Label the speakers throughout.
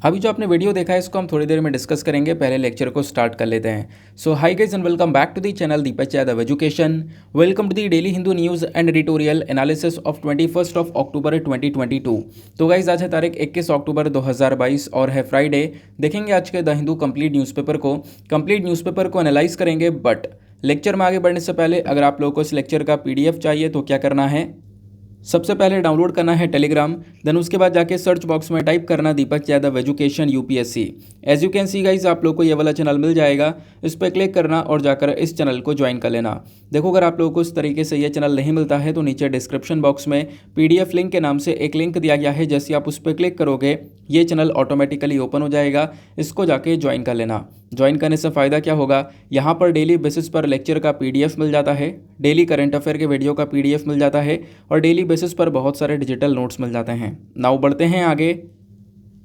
Speaker 1: अभी जो आपने वीडियो देखा है इसको हम थोड़ी देर में डिस्कस करेंगे। पहले लेक्चर को स्टार्ट कर लेते हैं। So hi guys and welcome back to the channel Deepak Yadav Education. Welcome to the daily Hindu news and editorial analysis of 21 October 2022। तो गाइस आज है तारीख 21 अक्टूबर 2022 और है फ्राइडे। देखेंगे आज के द हिंदू कंप्लीट न्यूज़पेपर को एनालाइज करेंगे। बट लेक्चर में आगे बढ़ने से पहले अगर आप लोगों को इस लेक्चर का PDF चाहिए तो क्या करना है, सबसे पहले डाउनलोड करना है टेलीग्राम। देन उसके बाद जाके सर्च बॉक्स में टाइप करना Deepak Yadav Education UPSC। As you can see guys आप लोग को ये वाला चैनल मिल जाएगा, इस पर क्लिक करना और जाकर इस चैनल को ज्वाइन कर लेना। देखो अगर आप लोगों को इस तरीके से ये चैनल नहीं मिलता है तो नीचे डिस्क्रिप्शन बॉक्स में PDF लिंक के नाम से एक लिंक दिया गया है। जैसे आप उस पर क्लिक करोगे ये चैनल ऑटोमेटिकली ओपन हो जाएगा, इसको जाके ज्वाइन कर लेना। ज्वाइन करने से फ़ायदा क्या होगा, यहाँ पर डेली बेसिस पर लेक्चर का PDF मिल जाता है, डेली करंट अफेयर के वीडियो का PDF मिल जाता है और डेली बेसिस पर बहुत सारे डिजिटल नोट्स मिल जाते हैं। नाउ बढ़ते हैं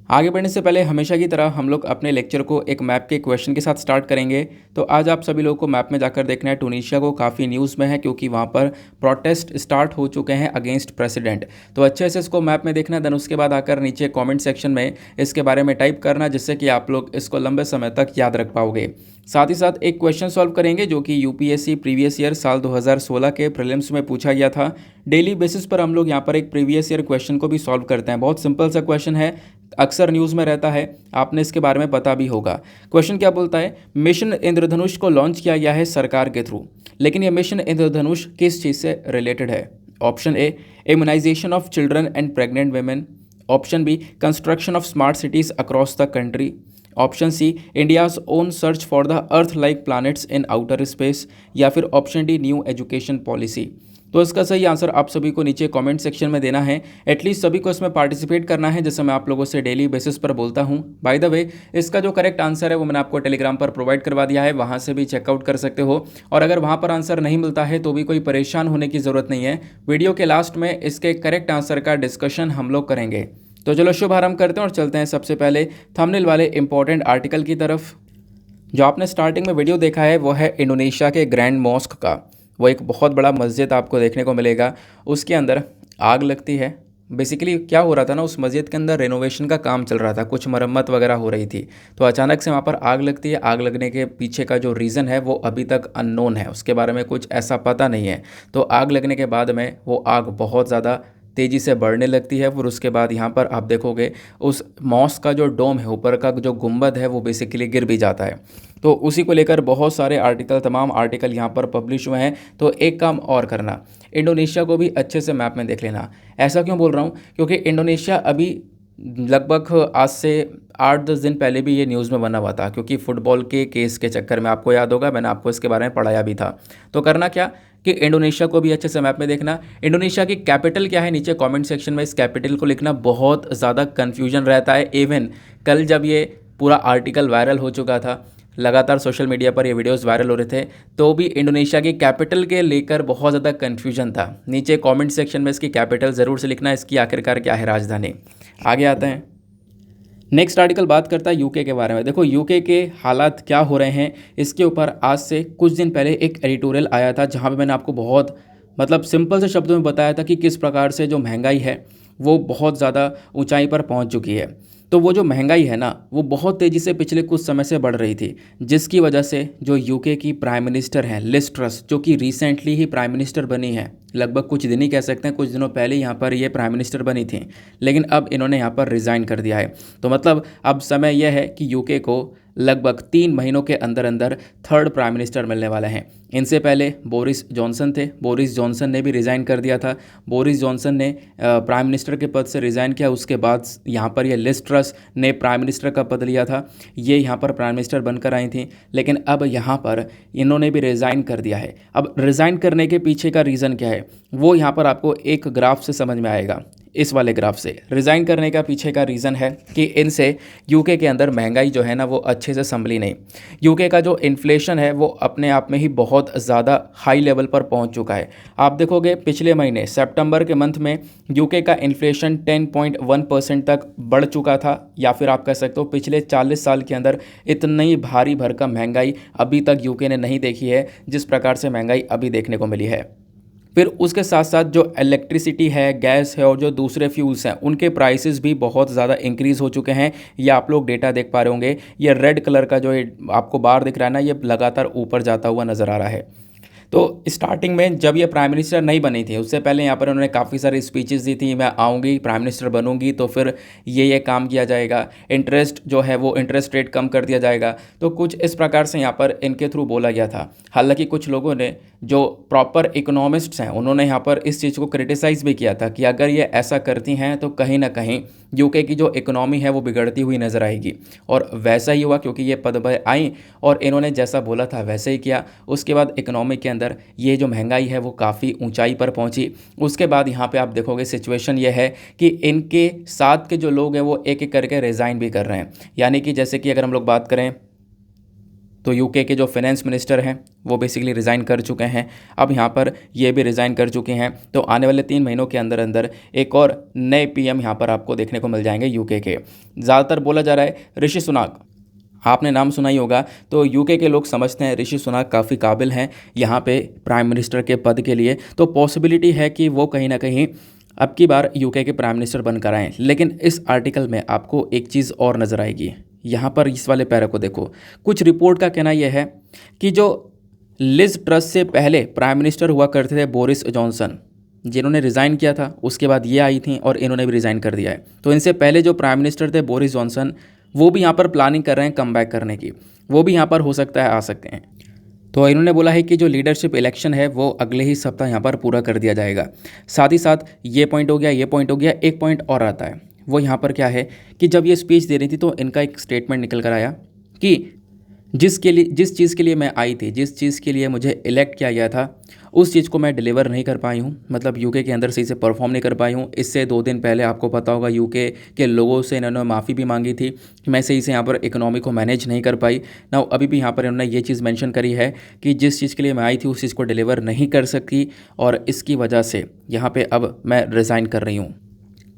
Speaker 1: आगे बढ़ने से पहले हमेशा की तरह हम लोग अपने लेक्चर को एक मैप के क्वेश्चन के साथ स्टार्ट करेंगे। तो आज आप सभी लोगों को मैप में जाकर देखना है टूनीशिया को, काफ़ी न्यूज़ में है क्योंकि वहाँ पर प्रोटेस्ट स्टार्ट हो चुके हैं अगेंस्ट प्रेसिडेंट। तो अच्छे से इसको मैप में देखना, देन उसके बाद आकर नीचे कमेंट सेक्शन में इसके बारे में टाइप करना, जिससे कि आप लोग इसको लंबे समय तक याद रख पाओगे। साथ ही साथ एक क्वेश्चन सॉल्व करेंगे जो कि UPSC प्रीवियस ईयर साल 2016 के प्रीलिम्स में पूछा गया था। डेली बेसिस पर हम लोग यहाँ पर एक प्रीवियस ईयर क्वेश्चन को भी सॉल्व करते हैं। बहुत सिंपल सा क्वेश्चन है, अक्सर न्यूज़ में रहता है, आपने इसके बारे में पता भी होगा। क्वेश्चन क्या बोलता है, मिशन इंद्रधनुष को लॉन्च किया गया है सरकार के थ्रू, लेकिन ये मिशन इंद्रधनुष किस चीज़ से रिलेटेड है? Option A immunization of children and pregnant women, option B construction of smart cities across the country, option C India's own search for the earth like planets in outer space, या फिर option D new education policy. तो इसका सही answer आप सभी को नीचे comment section में देना है। एटलीस्ट सभी को इसमें पार्टिसिपेट करना है, जैसे मैं आप लोगों से डेली बेसिस पर बोलता हूं। बाय द वे इसका जो करेक्ट आंसर है वो मैंने आपको टेलीग्राम पर प्रोवाइड करवा दिया है, वहां से भी चेकआउट कर सकते हो। और अगर वहां पर आंसर नहीं मिलता है तो भी कोई परेशान होने की ज़रूरत नहीं है, वीडियो के लास्ट में इसके करेक्ट आंसर का डिस्कशन हम लोग करेंगे। तो चलो शुभारंभ करते हैं और चलते हैं सबसे पहले थंबनेल वाले इंपॉर्टेंट आर्टिकल की तरफ। जो आपने स्टार्टिंग में वीडियो देखा है वो है इंडोनेशिया के ग्रैंड मॉस्क का। वो एक बहुत बड़ा मस्जिद आपको देखने को मिलेगा, उसके अंदर आग लगती है। बेसिकली क्या हो रहा था ना, उस मस्जिद के अंदर रेनोवेशन का काम चल रहा था, कुछ मरम्मत वगैरह हो रही थी, तो अचानक से वहाँ पर आग लगती है। आग लगने के पीछे का जो रीज़न है वो अभी तक अननोन है, उसके बारे में कुछ ऐसा पता नहीं है। तो आग लगने के बाद में वो आग बहुत ज़्यादा तेज़ी से बढ़ने लगती है। फिर उसके बाद यहाँ पर आप देखोगे उस मॉस्क का जो डोम है, ऊपर का जो गुंबद है, वो बेसिकली गिर भी जाता है। तो उसी को लेकर बहुत सारे आर्टिकल, तमाम आर्टिकल यहाँ पर पब्लिश हुए हैं। तो एक काम और करना, इंडोनेशिया को भी अच्छे से मैप में देख लेना। ऐसा क्यों बोल रहा हूँ, क्योंकि इंडोनेशिया अभी लगभग आज से 8-10 दिन पहले भी ये न्यूज़ में बना हुआ था, क्योंकि फ़ुटबॉल के केस के चक्कर में, आपको याद होगा मैंने आपको इसके बारे में पढ़ाया भी था। तो करना क्या कि इंडोनेशिया को भी अच्छे से मैप में देखना। इंडोनेशिया की कैपिटल क्या है, नीचे कमेंट सेक्शन में इस कैपिटल को लिखना। बहुत ज़्यादा कन्फ्यूजन रहता है। इवन कल जब ये पूरा आर्टिकल वायरल हो चुका था, लगातार सोशल मीडिया पर ये वीडियोस वायरल हो रहे थे, तो भी इंडोनेशिया की कैपिटल के लेकर बहुत ज़्यादा कन्फ्यूजन था। नीचे कमेंट सेक्शन में इसकी कैपिटल ज़रूर से लिखना, इसकी आखिरकार क्या है राजधानी। आगे आते हैं, नेक्स्ट आर्टिकल बात करता है यूके के बारे में। देखो यूके के हालात क्या हो रहे हैं, इसके ऊपर आज से कुछ दिन पहले एक एडिटोरियल आया था, जहाँ पे मैंने आपको बहुत सिंपल से शब्दों में बताया था कि किस प्रकार से जो महंगाई है वो बहुत ज़्यादा ऊंचाई पर पहुंच चुकी है। तो वो जो महंगाई है ना, वो बहुत तेज़ी से पिछले कुछ समय से बढ़ रही थी, जिसकी वजह से जो यूके की प्राइम मिनिस्टर हैं लिज ट्रस, जो कि रिसेंटली ही प्राइम मिनिस्टर बनी है, लगभग कुछ दिन ही कह सकते हैं, कुछ दिनों पहले यहाँ पर ये प्राइम मिनिस्टर बनी थी, लेकिन अब इन्होंने यहाँ पर रिज़ाइन कर दिया है। तो मतलब अब समय यह है कि यूके को लगभग 3 महीनों के अंदर अंदर थर्ड प्राइम मिनिस्टर मिलने वाले हैं। इनसे पहले बोरिस जॉनसन थे, बोरिस जॉनसन ने भी रिज़ाइन कर दिया था। बोरिस जॉनसन ने प्राइम मिनिस्टर के पद से रिज़ाइन किया, उसके बाद यहाँ पर ये लिज ट्रस ने प्राइम मिनिस्टर का पद लिया था, ये यहाँ पर प्राइम मिनिस्टर बनकर आई थी, लेकिन अब यहाँ पर इन्होंने भी रिज़ाइन कर दिया है। अब रिज़ाइन करने के पीछे का रीज़न क्या है वो यहाँ पर आपको एक ग्राफ से समझ में आएगा। इस वाले ग्राफ से रिज़ाइन करने का पीछे का रीज़न है कि इनसे यूके के अंदर महंगाई जो है ना वो अच्छे से संभली नहीं। यूके का जो इन्फ्लेशन है वो अपने आप में ही बहुत ज़्यादा हाई लेवल पर पहुंच चुका है। आप देखोगे पिछले महीने सितंबर के मंथ में यूके का इन्फ्लेशन 10.1% तक बढ़ चुका था, या फिर आप कह सकते हो पिछले 40 साल के अंदर इतनी भारी भरकम महंगाई अभी तक यूके ने नहीं देखी है, जिस प्रकार से महंगाई अभी देखने को मिली है। फिर उसके साथ साथ जो इलेक्ट्रिसिटी है, गैस है और जो दूसरे फ्यूल्स हैं उनके प्राइसेस भी बहुत ज़्यादा इंक्रीज़ हो चुके हैं। ये आप लोग डेटा देख पा रहे होंगे, ये रेड कलर का जो ये आपको बार दिख रहा है ना, ये लगातार ऊपर जाता हुआ नज़र आ रहा है। तो स्टार्टिंग में जब ये प्राइम मिनिस्टर नहीं बनी थी उससे पहले यहाँ पर उन्होंने काफ़ी सारी स्पीचेस दी थी, मैं आऊँगी प्राइम मिनिस्टर बनूंगी तो फिर ये काम किया जाएगा, इंटरेस्ट जो है वो इंटरेस्ट रेट कम कर दिया जाएगा। तो कुछ इस प्रकार से यहाँ पर इनके थ्रू बोला गया था। हालांकि कुछ लोगों ने जो प्रॉपर इकोनॉमिस्ट्स हैं उन्होंने यहाँ पर इस चीज़ को क्रिटिसाइज़ भी किया था कि अगर ये ऐसा करती हैं तो कहीं ना कहीं यूके की जो इकोनॉमी है वो बिगड़ती हुई नज़र आएगी। और वैसा ही हुआ, क्योंकि ये पद पर आई और इन्होंने जैसा बोला था वैसे ही किया। उसके बाद इकोनॉमी के अंदर ये जो महंगाई है वो काफ़ी ऊंचाई पर पहुंची। उसके बाद यहाँ पे आप देखोगे सिचुएशन ये है कि इनके साथ के जो लोग हैं वो एक एक करके रिज़ाइन भी कर रहे हैं। यानी कि जैसे कि अगर हम लोग बात करें तो यूके के जो फाइनेंस मिनिस्टर हैं वो बेसिकली रिज़ाइन कर चुके हैं। अब यहाँ पर ये भी रिज़ाइन कर चुके हैं। तो आने वाले 3 महीनों के अंदर अंदर एक और नए पीएम यहाँ पर आपको देखने को मिल जाएंगे यूके के। ज़्यादातर बोला जा रहा है ऋषि सुनाक, आपने नाम सुना ही होगा। तो यूके के लोग समझते हैं ऋषि सुनाक काफ़ी काबिल हैं यहाँ पे प्राइम मिनिस्टर के पद के लिए। तो पॉसिबिलिटी है कि वो कहीं ना कहीं अब की बार यूके के प्राइम मिनिस्टर बनकर आएँ। लेकिन इस आर्टिकल में आपको एक चीज़ और नज़र आएगी। यहाँ पर इस वाले पैरा को देखो, कुछ रिपोर्ट का कहना यह है कि जो लिज ट्रस से पहले प्राइम मिनिस्टर हुआ करते थे बोरिस जॉनसन, जिन्होंने रिज़ाइन किया था, उसके बाद ये आई थी और इन्होंने भी रिज़ाइन कर दिया है। तो इनसे पहले जो प्राइम मिनिस्टर थे बोरिस जॉनसन, वो भी यहाँ पर प्लानिंग कर रहे हैं कम बैक करने की। वो भी यहाँ पर हो सकता है आ सकते हैं। तो इन्होंने बोला है कि जो लीडरशिप इलेक्शन है वो अगले ही सप्ताह यहाँ पर पूरा कर दिया जाएगा। साथ ही साथ ये पॉइंट हो गया, ये पॉइंट हो गया, एक पॉइंट और आता है। वो यहाँ पर क्या है कि जब ये स्पीच दे रही थी तो इनका एक स्टेटमेंट निकल कर आया कि जिस चीज़ के लिए मैं आई थी, जिस चीज़ के लिए मुझे इलेक्ट किया गया था, उस चीज़ को मैं डिलीवर नहीं कर पाई हूँ। मतलब यूके के अंदर सही से परफॉर्म नहीं कर पाई हूँ। इससे 2 दिन पहले आपको पता होगा यूके के लोगों से इन्होंने माफ़ी भी मांगी थी कि मैं सही से यहाँ पर इकोनॉमी को मैनेज नहीं कर पाई ना। अभी भी यहाँ पर इन्होंने ये चीज़ मेंशन करी है कि जिस चीज़ के लिए मैं आई थी उस चीज़ को डिलीवर नहीं कर सकी और इसकी वजह से यहाँ पर अब मैं रिज़ाइन कर रही हूँ।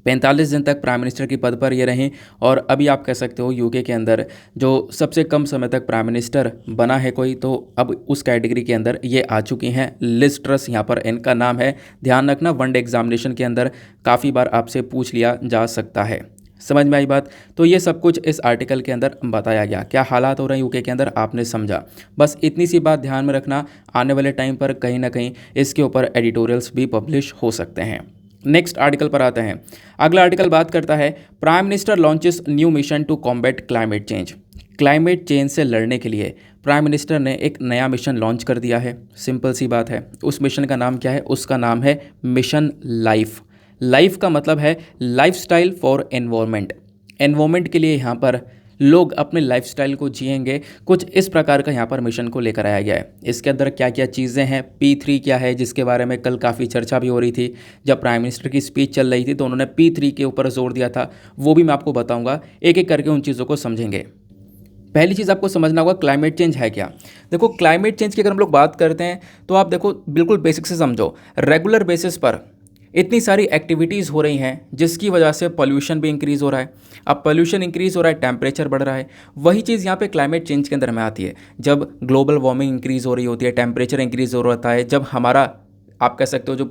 Speaker 1: 45 दिन तक प्राइम मिनिस्टर की पद पर ये रहें और अभी आप कह सकते हो यूके के अंदर जो सबसे कम समय तक प्राइम मिनिस्टर बना है कोई, तो अब उस कैटेगरी के अंदर ये आ चुकी हैं। लिज ट्रस यहाँ पर इनका नाम है। ध्यान रखना, वनडे एग्जामिनेशन के अंदर काफ़ी बार आपसे पूछ लिया जा सकता है। समझ में आई बात? तो ये सब कुछ इस आर्टिकल के अंदर बताया गया। क्या हालात हो रहे हैं यूके के अंदर आपने समझा। बस इतनी सी बात ध्यान में रखना, आने वाले टाइम पर कहीं ना कहीं इसके ऊपर एडिटोरियल्स भी पब्लिश हो सकते हैं। नेक्स्ट आर्टिकल पर आते हैं। अगला आर्टिकल बात करता है prime minister launches new mission to combat climate change. Climate change से लड़ने के लिए प्राइम मिनिस्टर ने एक नया मिशन लॉन्च कर दिया है। सिंपल सी बात है। उस मिशन का नाम क्या है? उसका नाम है मिशन लाइफ। लाइफ का मतलब है लाइफस्टाइल फॉर एनवायरनमेंट। एनवायरनमेंट के लिए यहाँ पर लोग अपने लाइफस्टाइल को जिएंगे। कुछ इस प्रकार का यहाँ पर मिशन को लेकर आया गया है। इसके अंदर क्या क्या चीज़ें हैं, P3 क्या है, जिसके बारे में कल काफ़ी चर्चा भी हो रही थी। जब प्राइम मिनिस्टर की स्पीच चल रही थी तो उन्होंने P3 के ऊपर जोर दिया था। वो भी मैं आपको बताऊंगा, एक एक करके उन चीज़ों को समझेंगे। पहली चीज़ आपको समझना होगा क्लाइमेट चेंज है क्या। देखो, क्लाइमेट चेंज की अगर हम लोग बात करते हैं तो आप देखो बिल्कुल बेसिक से समझो। रेगुलर बेसिस पर इतनी सारी एक्टिविटीज़ हो रही हैं जिसकी वजह से पोल्यूशन भी इंक्रीज़ हो रहा है। अब पोल्यूशन इंक्रीज़ हो रहा है, टेम्परेचर बढ़ रहा है। वही चीज़ यहाँ पे क्लाइमेट चेंज के अंदर में आती है। जब ग्लोबल वार्मिंग इंक्रीज़ हो रही होती है, टेम्परेचर इंक्रीज़ हो रहा है, जब हमारा आप कह सकते हो जो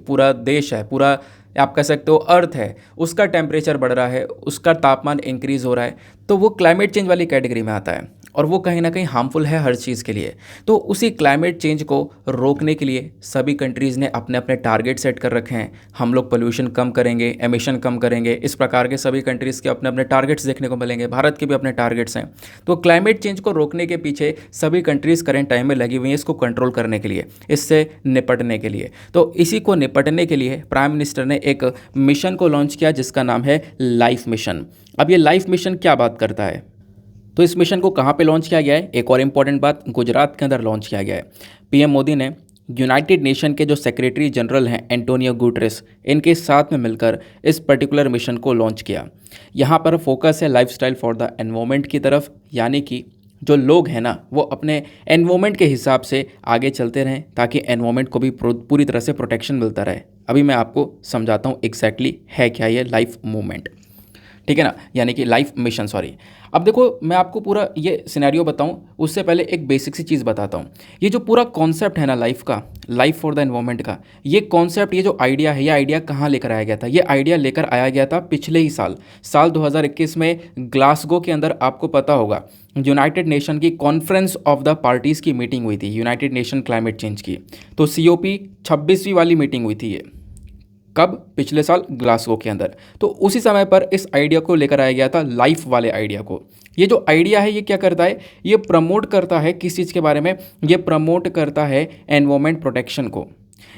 Speaker 1: पूरा देश है, पूरा आप कह सकते हो अर्थ है, उसका टेम्परेचर बढ़ रहा है, उसका तापमान इंक्रीज़ हो रहा है, तो वो क्लाइमेट चेंज वाली कैटेगरी में आता है और वो कहीं ना कहीं हार्मफुल है हर चीज़ के लिए। तो उसी क्लाइमेट चेंज को रोकने के लिए सभी कंट्रीज़ ने अपने अपने टारगेट सेट कर रखे हैं। हम लोग पोल्यूशन कम करेंगे, एमिशन कम करेंगे, इस प्रकार के सभी कंट्रीज़ के अपने अपने टारगेट्स देखने को मिलेंगे। भारत के भी अपने टारगेट्स हैं। तो क्लाइमेट चेंज को रोकने के पीछे सभी कंट्रीज़ करेंट टाइम में लगी हुई हैं इसको कंट्रोल करने के लिए, इससे निपटने के लिए। तो इसी को निपटने के लिए प्राइम मिनिस्टर ने एक मिशन को लॉन्च किया जिसका नाम है लाइफ मिशन। अब ये लाइफ मिशन क्या बात करता है? तो इस मिशन को कहाँ पे लॉन्च किया गया है? एक और इम्पॉर्टेंट बात, गुजरात के अंदर लॉन्च किया गया है। पीएम मोदी ने यूनाइटेड नेशन के जो सेक्रेटरी जनरल हैं एंटोनियो गुटेरेस, इनके साथ में मिलकर इस पर्टिकुलर मिशन को लॉन्च किया। यहाँ पर फोकस है लाइफस्टाइल फॉर द एनवायरनमेंट की तरफ, यानी कि जो लोग हैं ना वो अपने एनवायरनमेंट के हिसाब से आगे चलते रहें ताकि एनवायरनमेंट को भी पूरी तरह से प्रोटेक्शन मिलता रहे। अभी मैं आपको समझाता हूँ एग्जैक्टली है क्या ये लाइफ मूवमेंट। ठीक है ना, यानी कि लाइफ मिशन, सॉरी। अब देखो मैं आपको पूरा ये सिनेरियो बताऊं उससे पहले एक बेसिक सी चीज़ बताता हूं। ये जो पूरा कॉन्सेप्ट है ना लाइफ का, लाइफ फॉर द एनवायरमेंट का, ये कॉन्सेप्ट, ये जो आइडिया है, ये आइडिया कहाँ लेकर आया गया था? ये आइडिया लेकर आया गया था पिछले ही साल 2021 में ग्लासगो के अंदर। आपको पता होगा यूनाइटेड नेशन की कॉन्फ्रेंस ऑफ द पार्टीज़ की मीटिंग हुई थी, यूनाइटेड नेशन क्लाइमेट चेंज की। तो COP 26वीं वाली मीटिंग हुई थी ये, कब? पिछले साल ग्लासगो के अंदर। तो उसी समय पर इस आइडिया को लेकर आया गया था, लाइफ वाले आइडिया को। ये जो आइडिया है ये क्या करता है? ये प्रमोट करता है किस चीज़ के बारे में? ये प्रमोट करता है एनवायरमेंट प्रोटेक्शन को।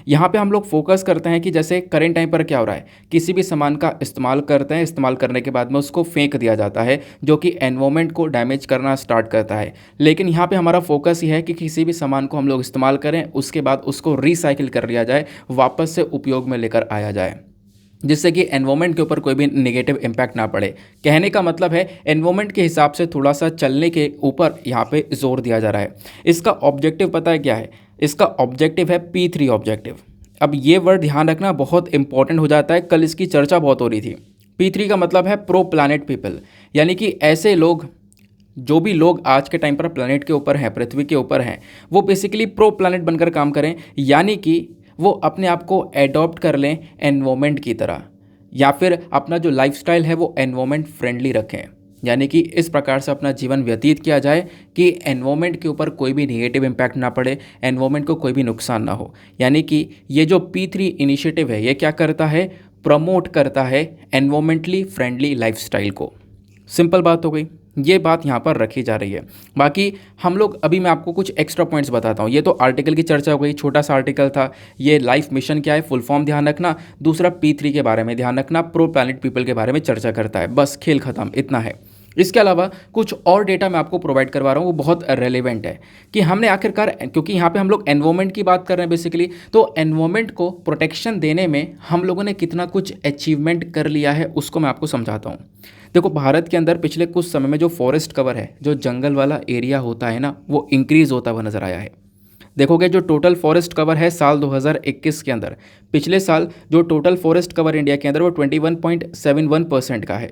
Speaker 1: यहाँ पे हम लोग फोकस करते हैं कि जैसे करेंट टाइम पर क्या हो रहा है, किसी भी सामान का इस्तेमाल करते हैं, इस्तेमाल करने के बाद में उसको फेंक दिया जाता है, जो कि एनवायरमेंट को डैमेज करना स्टार्ट करता है। लेकिन यहाँ पे हमारा फोकस ये है कि किसी भी सामान को हम लोग इस्तेमाल करें, उसके बाद उसको रिसाइकिल कर लिया जाए, वापस से उपयोग में लेकर आया जाए, जिससे कि एनवायरमेंट के ऊपर कोई भी नेगेटिव इम्पैक्ट ना पड़े। कहने का मतलब है एनवायरमेंट के हिसाब से थोड़ा सा चलने के ऊपर यहाँ पे जोर दिया जा रहा है। इसका ऑब्जेक्टिव पता है क्या है? इसका ऑब्जेक्टिव है P3 ऑब्जेक्टिव। अब ये वर्ड ध्यान रखना बहुत इंपॉर्टेंट हो जाता है, कल इसकी चर्चा बहुत हो रही थी। P3 का मतलब है प्रो प्लानेट पीपल, यानी कि ऐसे लोग, जो भी लोग आज के टाइम पर प्लानेट के ऊपर हैं, पृथ्वी के ऊपर हैं, वो बेसिकली प्रो प्लानेट बनकर काम करें, यानी कि वो अपने आप को एडॉप्ट कर लें एनवायरमेंट की तरह, या फिर अपना जो लाइफस्टाइल है वो एनवायरमेंट फ्रेंडली रखें। यानी कि इस प्रकार से अपना जीवन व्यतीत किया जाए कि एनवायरमेंट के ऊपर कोई भी नेगेटिव इम्पैक्ट ना पड़े, एनवायरमेंट को कोई भी नुकसान ना हो। यानी कि ये जो P3 इनिशिएटिव है ये क्या करता है? प्रमोट करता है एनवायरमेंटली फ्रेंडली लाइफस्टाइल को। सिंपल बात हो गई, ये बात यहाँ पर रखी जा रही है। बाकी हम लोग, अभी मैं आपको कुछ एक्स्ट्रा पॉइंट्स बताता हूँ। ये तो आर्टिकल की चर्चा हो गई, छोटा सा आर्टिकल था। ये लाइफ मिशन क्या है, फुल फॉर्म ध्यान रखना। दूसरा P3 के बारे में ध्यान रखना, प्रो प्लानेट पीपल के बारे में चर्चा करता है। बस खेल खत्म, इतना है। इसके अलावा कुछ और डेटा मैं आपको प्रोवाइड करवा रहा हूँ, वो बहुत रेलेवेंट है कि हमने आखिरकार, क्योंकि यहाँ पे हम लोग एनवायरमेंट की बात कर रहे हैं बेसिकली, तो एनवायरमेंट को प्रोटेक्शन देने में हम लोगों ने कितना कुछ अचीवमेंट कर लिया है उसको मैं आपको समझाता हूँ। देखो भारत के अंदर पिछले कुछ समय में जो फॉरेस्ट कवर है, जो जंगल वाला एरिया होता है ना, वो इंक्रीज़ होता हुआ नज़र आया है। देखोगे जो टोटल फॉरेस्ट कवर है साल 2021 के अंदर, पिछले साल जो टोटल फॉरेस्ट कवर इंडिया के अंदर वो 21.71% का है,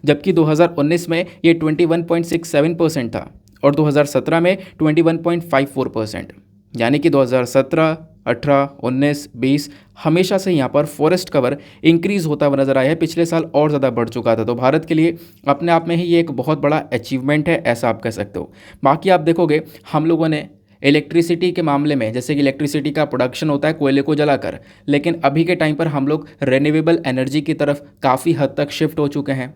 Speaker 1: जबकि 2019 में ये 21.67% था और 2017 में 21.54%। यानी कि 2017, 18, 19, 20 हमेशा से यहाँ पर फॉरेस्ट कवर इंक्रीज़ होता हुआ नज़र आया है। पिछले साल और ज़्यादा बढ़ चुका था, तो भारत के लिए अपने आप में ही ये एक बहुत बड़ा अचीवमेंट है, ऐसा आप कह सकते हो। बाकी आप देखोगे हम लोगों ने इलेक्ट्रिसिटी के मामले में, जैसे कि इलेक्ट्रिसिटी का प्रोडक्शन होता है कोयले को जलाकर, लेकिन अभी के टाइम पर हम लोग रिन्यूएबल एनर्जी की तरफ काफ़ी हद तक शिफ्ट हो चुके हैं।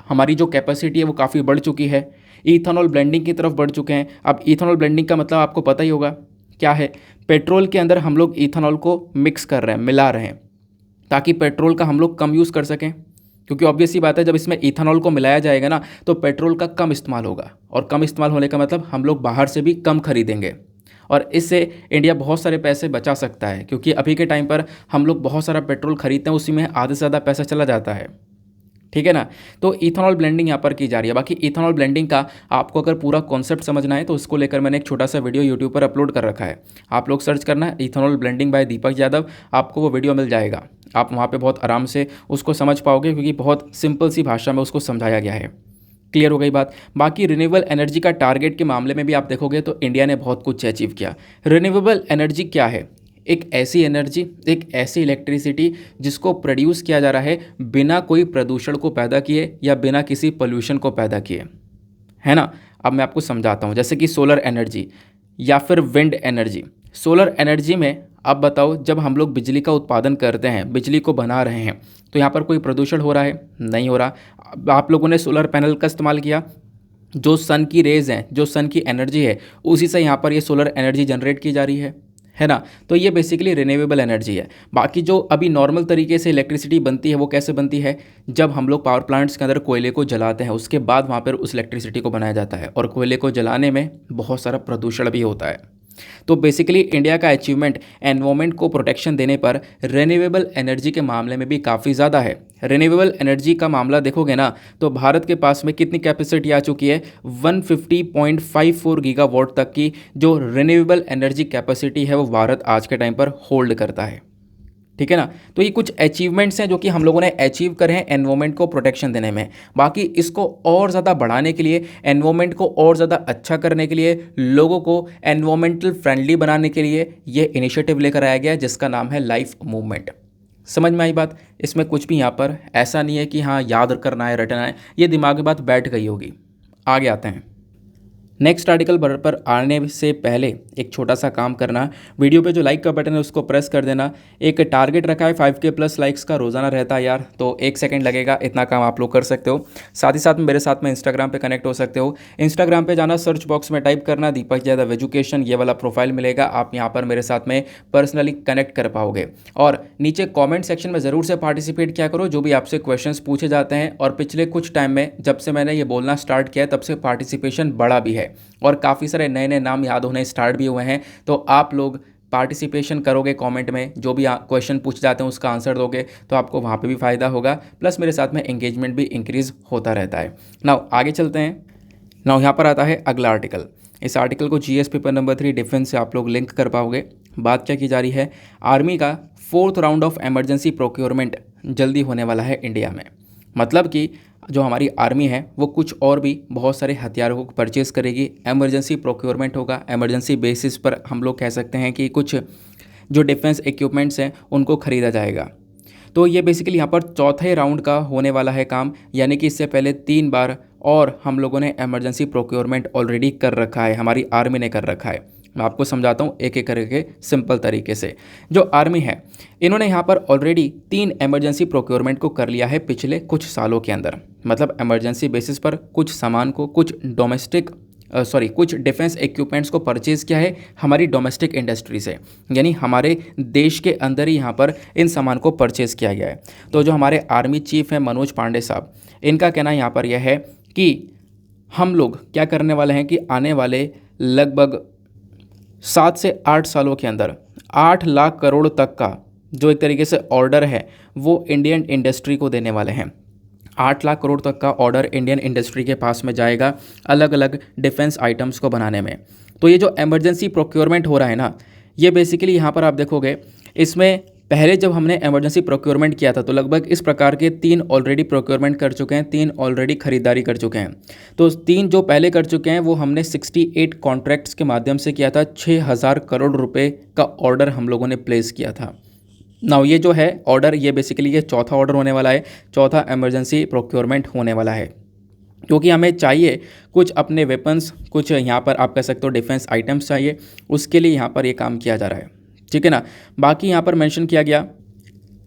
Speaker 1: हमारी जो कैपेसिटी है वो काफ़ी बढ़ चुकी है। इथेनॉल ब्लेंडिंग की तरफ बढ़ चुके हैं। अब इथेनॉल ब्लेंडिंग का मतलब आपको पता ही होगा क्या है? पेट्रोल के अंदर हम लोग इथेनॉल को मिक्स कर रहे हैं, मिला रहे हैं, ताकि पेट्रोल का हम लोग कम यूज़ कर सकें। क्योंकि ऑब्वियस सी बात है, जब इसमें इथेनॉल को मिलाया जाएगा ना, तो पेट्रोल का कम इस्तेमाल होगा, और कम इस्तेमाल होने का मतलब हम लोग बाहर से भी कम खरीदेंगे, और इससे इंडिया बहुत सारे पैसे बचा सकता है। क्योंकि अभी के टाइम पर हम लोग बहुत सारा पेट्रोल खरीदते हैं, उसी में आधे से ज़्यादा पैसा चला जाता है, ठीक है ना। तो इथेनॉल ब्लेंडिंग यहाँ पर की जा रही है। बाकी इथेनॉल ब्लेंडिंग का आपको अगर पूरा कॉन्सेप्ट समझना है तो उसको लेकर मैंने एक छोटा सा वीडियो यूट्यूब पर अपलोड कर रखा है। आप लोग सर्च करना है ethanol blending bye Deepak Yadav, आपको वो वीडियो मिल जाएगा। आप वहाँ पे बहुत आराम से उसको समझ पाओगे, क्योंकि बहुत सिंपल सी भाषा में उसको समझाया गया है। क्लियर हो गई बात। बाकी रिन्यूएबल एनर्जी का टारगेट के मामले में भी आप देखोगे तो इंडिया ने बहुत कुछ अचीव किया। रिन्यूएबल एनर्जी क्या है? एक ऐसी एनर्जी, एक ऐसी इलेक्ट्रिसिटी जिसको प्रोड्यूस किया जा रहा है बिना कोई प्रदूषण को पैदा किए या बिना किसी पोल्यूशन को पैदा किए, है ना। अब मैं आपको समझाता हूँ, जैसे कि सोलर एनर्जी या फिर विंड एनर्जी। सोलर एनर्जी में अब बताओ, जब हम लोग बिजली का उत्पादन करते हैं, बिजली को बना रहे हैं, तो यहाँ पर कोई प्रदूषण हो रहा है? नहीं हो रहा। आप लोगों ने सोलर पैनल का इस्तेमाल किया, जो सन की रेज़ हैं, जो सन की एनर्जी है, उसी से यहाँ पर ये सोलर एनर्जी जनरेट की जा रही है ना। तो ये बेसिकली रिन्यूएबल एनर्जी है। बाकी जो अभी नॉर्मल तरीके से इलेक्ट्रिसिटी बनती है वो कैसे बनती है? जब हम लोग पावर प्लांट्स के अंदर कोयले को जलाते हैं, उसके बाद वहाँ पर उस इलेक्ट्रिसिटी को बनाया जाता है, और कोयले को जलाने में बहुत सारा प्रदूषण भी होता है। तो बेसिकली इंडिया का अचीवमेंट एनवायरमेंट को प्रोटेक्शन देने पर रिन्यूएबल एनर्जी के मामले में भी काफ़ी ज़्यादा है। रिन्यूएबल एनर्जी का मामला देखोगे ना, तो भारत के पास में कितनी कैपेसिटी आ चुकी है? 150.54 गीगावाट तक की जो रिन्यूएबल एनर्जी कैपेसिटी है वो भारत आज के टाइम पर होल्ड करता है। ठीक है ना। तो ये कुछ अचीवमेंट्स हैं जो कि हम लोगों ने अचीव करे हैं एनवायरनमेंट को प्रोटेक्शन देने में। बाकी इसको और ज़्यादा बढ़ाने के लिए, एनवायरनमेंट को और ज़्यादा अच्छा करने के लिए, लोगों को एनवायरमेंटल फ्रेंडली बनाने के लिए ये इनिशिएटिव लेकर आया गया जिसका नाम है लाइफ मूवमेंट। समझ में आई बात? इसमें कुछ भी यहाँ पर ऐसा नहीं है कि हाँ याद करना है, रटना है, ये दिमाग में बात बैठ गई होगी। आगे आते हैं। नेक्स्ट आर्टिकल पर आने से पहले एक छोटा सा काम करना, वीडियो पे जो लाइक का बटन है उसको प्रेस कर देना। एक टारगेट रखा है 5K प्लस लाइक्स का, रोज़ाना रहता है यार, तो 1 सेकंड लगेगा, इतना काम आप लोग कर सकते हो। साथ ही साथ मेरे साथ में इंस्टाग्राम पे कनेक्ट हो सकते हो। इंस्टाग्राम पे जाना, सर्च बॉक्स में टाइप करना दीपक यादव एजुकेशन, ये वाला प्रोफाइल मिलेगा, आप यहाँ पर मेरे साथ में पर्सनली कनेक्ट कर पाओगे। और नीचे कॉमेंट सेक्शन में ज़रूर से पार्टिसिपेट किया करो, जो भी आपसे क्वेश्चंस पूछे जाते हैं। और पिछले कुछ टाइम में जब से मैंने ये बोलना स्टार्ट किया तब से पार्टिसिपेशन बढ़ा भी है और काफ़ी सारे नए नए नाम याद होने स्टार्ट भी हुए हैं। तो आप लोग पार्टिसिपेशन करोगे, कमेंट में जो भी क्वेश्चन पूछ जाते हैं उसका आंसर दोगे तो आपको वहाँ पे भी फ़ायदा होगा, प्लस मेरे साथ में एंगेजमेंट भी इंक्रीज़ होता रहता है। नाउ आगे चलते हैं। नाउ यहाँ पर आता है अगला आर्टिकल। इस आर्टिकल को जीएस पेपर नंबर 3 डिफेंस से आप लोग लिंक कर पाओगे। बात क्या की जा रही है, आर्मी का 4th round of emergency procurement जल्दी होने वाला है इंडिया में। मतलब कि जो हमारी आर्मी है वो कुछ और भी बहुत सारे हथियारों को परचेज़ करेगी, एमरजेंसी प्रोक्योरमेंट होगा। एमरजेंसी बेसिस पर हम लोग कह सकते हैं कि कुछ जो डिफेंस इक्विपमेंट्स हैं उनको ख़रीदा जाएगा। तो ये बेसिकली यहाँ पर चौथे राउंड का होने वाला है काम, यानी कि इससे पहले 3 बार और हम लोगों ने एमरजेंसी प्रोक्योरमेंट ऑलरेडी कर रखा है, हमारी आर्मी ने कर रखा है। मैं आपको समझाता हूँ एक एक करके सिंपल तरीके से। जो आर्मी है इन्होंने यहाँ पर ऑलरेडी 3 एमरजेंसी प्रोक्योरमेंट को कर लिया है पिछले कुछ सालों के अंदर। मतलब एमरजेंसी बेसिस पर कुछ सामान को, कुछ डिफेंस इक्विपमेंट्स को परचेज़ किया है हमारी डोमेस्टिक इंडस्ट्री से, यानी हमारे देश के अंदर ही यहाँ पर इन सामान को परचेज़ किया गया है। तो जो हमारे आर्मी चीफ हैं मनोज पांडे साहब, इनका कहना यहाँ पर यह है कि हम लोग क्या करने वाले हैं कि आने वाले लगभग 7 से 8 सालों के अंदर 8 लाख करोड़ तक का जो एक तरीके से ऑर्डर है वो इंडियन इंडस्ट्री को देने वाले हैं। 8 लाख करोड़ तक का ऑर्डर इंडियन इंडस्ट्री के पास में जाएगा अलग अलग डिफेंस आइटम्स को बनाने में। तो ये जो इमरजेंसी प्रोक्योरमेंट हो रहा है ना, ये बेसिकली यहाँ पर आप देखोगे, इसमें पहले जब हमने इमरजेंसी प्रोक्योरमेंट किया था तो लगभग इस प्रकार के 3 ऑलरेडी प्रोक्योरमेंट कर चुके हैं, 3 ऑलरेडी खरीदारी कर चुके हैं। तो 3 जो पहले कर चुके हैं वो हमने 68 कॉन्ट्रैक्ट्स के माध्यम से किया था। 6000 करोड़ रुपए का ऑर्डर हम लोगों ने प्लेस किया था। नाउ ये जो है ऑर्डर, ये बेसिकली ये चौथा ऑर्डर होने वाला है, चौथा इमरजेंसी प्रोक्योरमेंट होने वाला है, क्योंकि हमें चाहिए कुछ अपने वेपन्स, कुछ यहाँ पर आप कह सकते हो डिफेंस आइटम्स चाहिए, उसके लिए यहाँ पर ये काम किया जा रहा है। ठीक है ना। बाकी यहाँ पर मेंशन किया गया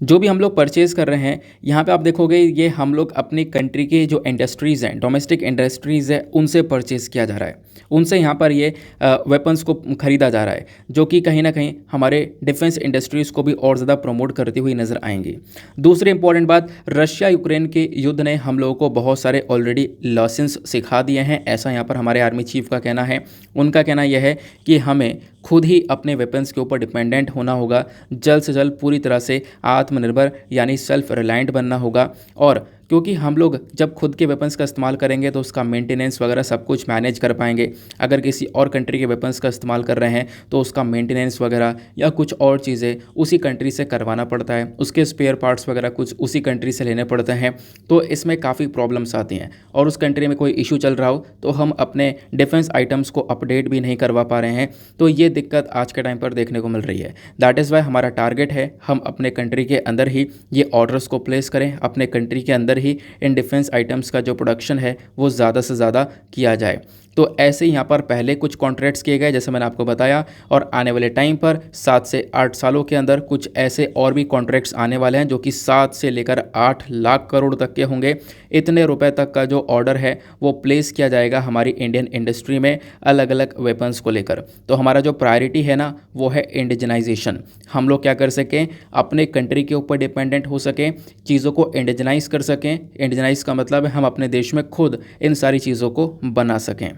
Speaker 1: जो भी हम लोग परचेज़ कर रहे हैं, यहाँ पे आप देखोगे ये हम लोग अपनी कंट्री की जो इंडस्ट्रीज़ हैं, डोमेस्टिक इंडस्ट्रीज़ है, उनसे परचेज़ किया जा रहा है, उनसे यहाँ पर ये वेपन्स को ख़रीदा जा रहा है, जो कि कहीं ना कहीं हमारे डिफेंस इंडस्ट्रीज़ को भी और ज़्यादा प्रमोट करती हुई नज़र आएंगी। दूसरी इंपॉर्टेंट बात, रशिया यूक्रेन के युद्ध ने हम लोगों को बहुत सारे ऑलरेडी लेसन्स सिखा दिए हैं, ऐसा यहाँ पर हमारे आर्मी चीफ का कहना है। उनका कहना यह है कि हमें खुद ही अपने वेपन्स के ऊपर डिपेंडेंट होना होगा, जल्द से जल्द पूरी तरह से आत्मनिर्भर यानी सेल्फ रिलायंट बनना होगा। और क्योंकि हम लोग जब खुद के वेपन्स का इस्तेमाल करेंगे तो उसका मेंटेनेंस वगैरह सब कुछ मैनेज कर पाएंगे। अगर किसी और कंट्री के वेपन्स का इस्तेमाल कर रहे हैं तो उसका मेंटेनेंस वगैरह या कुछ और चीज़ें उसी कंट्री से करवाना पड़ता है, उसके स्पेयर पार्ट्स वगैरह कुछ उसी कंट्री से लेने पड़ते हैं। तो इसमें काफ़ी प्रॉब्लम्स आती हैं और उस कंट्री में कोई इशू चल रहा हो तो हम अपने डिफेंस आइटम्स को अपडेट भी नहीं करवा पा रहे हैं। तो ये दिक्कत आज के टाइम पर देखने को मिल रही है। दैट इज़ वाई हमारा टारगेट है हम अपने कंट्री के अंदर ही ये ऑर्डर्स को प्लेस करें, अपने कंट्री के अंदर ही इन डिफेंस आइटम्स का जो प्रोडक्शन है वो ज़्यादा से ज़्यादा किया जाए। तो ऐसे यहाँ पर पहले कुछ कॉन्ट्रैक्ट्स किए गए जैसे मैंने आपको बताया, और आने वाले टाइम पर 7 से 8 सालों के अंदर कुछ ऐसे और भी कॉन्ट्रैक्ट्स आने वाले हैं जो कि 7 से लेकर 8 लाख करोड़ तक के होंगे। इतने रुपए तक का जो ऑर्डर है वो प्लेस किया जाएगा हमारी इंडियन इंडस्ट्री में अलग अलग वेपन्स को लेकर। तो हमारा जो प्रायोरिटी है ना वो है इंडिजनाइजेशन। हम लोग क्या कर सकें, अपने कंट्री के ऊपर डिपेंडेंट हो सकें, चीज़ों को इंडिजनाइज कर सकें। इंडिजनाइज का मतलब है हम अपने देश में खुद इन सारी चीज़ों को बना सकें।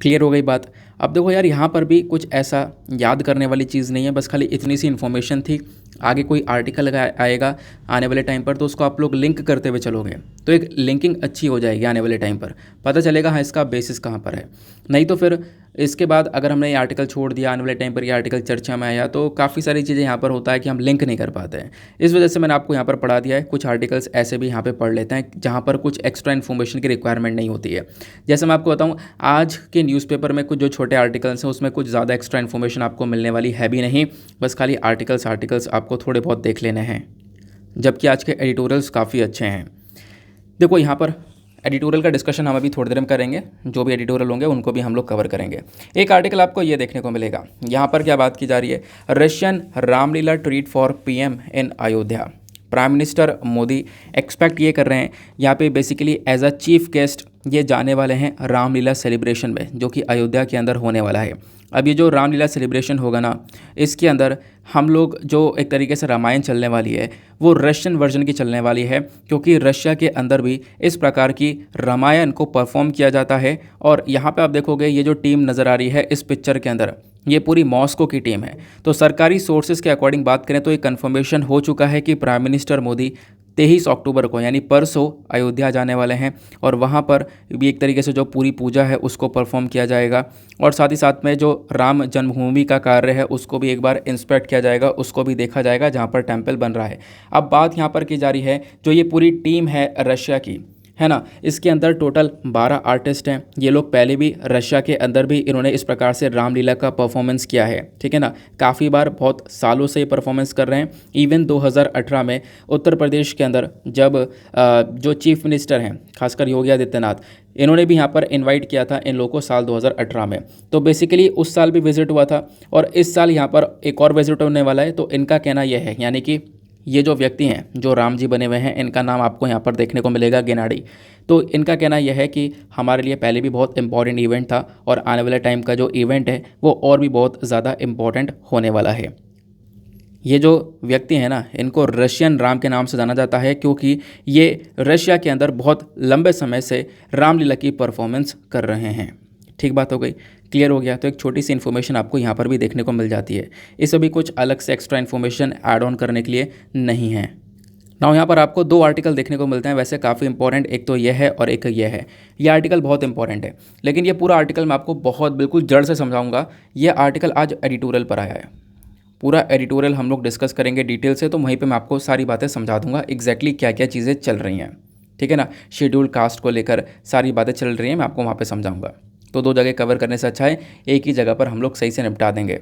Speaker 1: क्लियर हो गई बात। अब देखो यार यहाँ पर भी कुछ ऐसा याद करने वाली चीज़ नहीं है, बस खाली इतनी सी इन्फॉर्मेशन थी। आगे कोई आर्टिकल आएगा आने वाले टाइम पर, तो उसको आप लोग लिंक करते हुए चलोगे तो एक लिंकिंग अच्छी हो जाएगी आने वाले टाइम पर, पता चलेगा हाँ इसका बेसिस कहाँ पर है। नहीं तो फिर इसके बाद अगर हमने ये आर्टिकल छोड़ दिया, आने वाले टाइम पर ये आर्टिकल चर्चा में आया, तो काफ़ी सारी चीज़ें यहाँ पर होता है कि हम लिंक नहीं कर पाते हैं। इस वजह से मैंने आपको यहाँ पर पढ़ा दिया है। कुछ आर्टिकल्स ऐसे भी यहाँ पे पढ़ लेते हैं जहाँ पर कुछ एक्स्ट्रा इन्फॉर्मेशन की रिक्वायरमेंट नहीं होती है। जैसे मैं आपको बताऊँ, आज के न्यूज़पेपर में कुछ जो छोटे आर्टिकल्स हैं उसमें कुछ ज़्यादा एक्स्ट्रा इन्फॉर्मेशन आपको मिलने वाली है भी नहीं, बस खाली आर्टिकल्स आपको थोड़े बहुत देख लेने हैं, जबकि आज के एडिटोरियल्स काफ़ी अच्छे हैं। देखो यहाँ पर एडिटोरियल का डिस्कशन हम अभी थोड़ी देर में करेंगे, जो भी एडिटोरियल होंगे उनको भी हम लोग कवर करेंगे। एक आर्टिकल आपको ये देखने को मिलेगा, यहाँ पर क्या बात की जा रही है, Russian Ramlila treat for PM in Ayodhya. Prime minister Modi expect ये कर रहे हैं, यहाँ पे basically as a chief guest ये जाने वाले हैं रामलीला सेलिब्रेशन में, जो कि अयोध्या के अंदर होने वाला है। अब ये जो रामलीला सेलिब्रेशन होगा ना, इसके अंदर हम लोग जो एक तरीके से रामायण चलने वाली है वो रशियन वर्जन की चलने वाली है, क्योंकि रशिया के अंदर भी इस प्रकार की रामायण को परफॉर्म किया जाता है। और यहाँ पे आप देखोगे ये जो टीम नज़र आ रही है इस पिक्चर के अंदर, ये पूरी मॉस्को की टीम है। तो सरकारी सोर्सेज के अकॉर्डिंग बात करें तो ये कन्फर्मेशन हो चुका है कि प्राइम मिनिस्टर मोदी 23 अक्टूबर को यानी परसों अयोध्या जाने वाले हैं, और वहाँ पर भी एक तरीके से जो पूरी पूजा है उसको परफॉर्म किया जाएगा, और साथ ही साथ में जो राम जन्मभूमि का कार्य है उसको भी एक बार इंस्पेक्ट किया जाएगा, उसको भी देखा जाएगा जहाँ पर टेम्पल बन रहा है। अब बात यहाँ पर की जा रही है, जो ये पूरी टीम है रशिया की, है ना, इसके अंदर टोटल 12 आर्टिस्ट हैं। ये लोग पहले भी रशिया के अंदर भी इन्होंने इस प्रकार से रामलीला का परफॉर्मेंस किया है, ठीक है ना, काफ़ी बार, बहुत सालों से ये परफॉर्मेंस कर रहे हैं। इवन 2018 में उत्तर प्रदेश के अंदर जब जो चीफ मिनिस्टर हैं खासकर योगी आदित्यनाथ, इन्होंने भी यहाँ पर इनवाइट किया था इन लोगों को साल 2018 में। तो बेसिकली उस साल भी विजिट हुआ था, और इस साल यहाँ पर एक और विजिट होने वाला है। तो इनका कहना यह है, यानी कि ये जो व्यक्ति हैं जो राम जी बने हुए हैं, इनका नाम आपको यहाँ पर देखने को मिलेगा गेनाडी। तो इनका कहना यह है कि हमारे लिए पहले भी बहुत इंपॉर्टेंट इवेंट था, और आने वाले टाइम का जो इवेंट है वो और भी बहुत ज़्यादा इम्पॉर्टेंट होने वाला है। ये जो व्यक्ति हैं ना, इनको रशियन राम के नाम से जाना जाता है, क्योंकि ये रशिया के अंदर बहुत लंबे समय से रामलीला की परफॉर्मेंस कर रहे हैं। ठीक बात हो गई, क्लियर हो गया। तो एक छोटी सी इन्फॉर्मेशन आपको यहाँ पर भी देखने को मिल जाती है, इसे भी कुछ अलग से एक्स्ट्रा इन्फॉर्मेशन ऐड ऑन करने के लिए नहीं है। नाउ यहाँ पर आपको 2 आर्टिकल देखने को मिलते हैं, वैसे काफ़ी इंपॉर्टेंट, एक तो यह है और एक यह है। ये आर्टिकल बहुत इंपॉर्टेंट है, लेकिन ये पूरा आर्टिकल मैं आपको बहुत बिल्कुल जड़ से समझाऊंगा। ये आर्टिकल आज एडिटोरियल पर आया है, पूरा एडिटोरियल हम लोग डिस्कस करेंगे डिटेल से, तो वहीं पे मैं आपको सारी बातें समझा दूंगा एग्जैक्टली क्या क्या चीज़ें चल रही हैं, ठीक है ना। शेड्यूल कास्ट को लेकर सारी बातें चल रही हैं, मैं आपको वहाँ पे समझाऊंगा। तो 2 जगह कवर करने से अच्छा है एक ही जगह पर हम लोग सही से निपटा देंगे।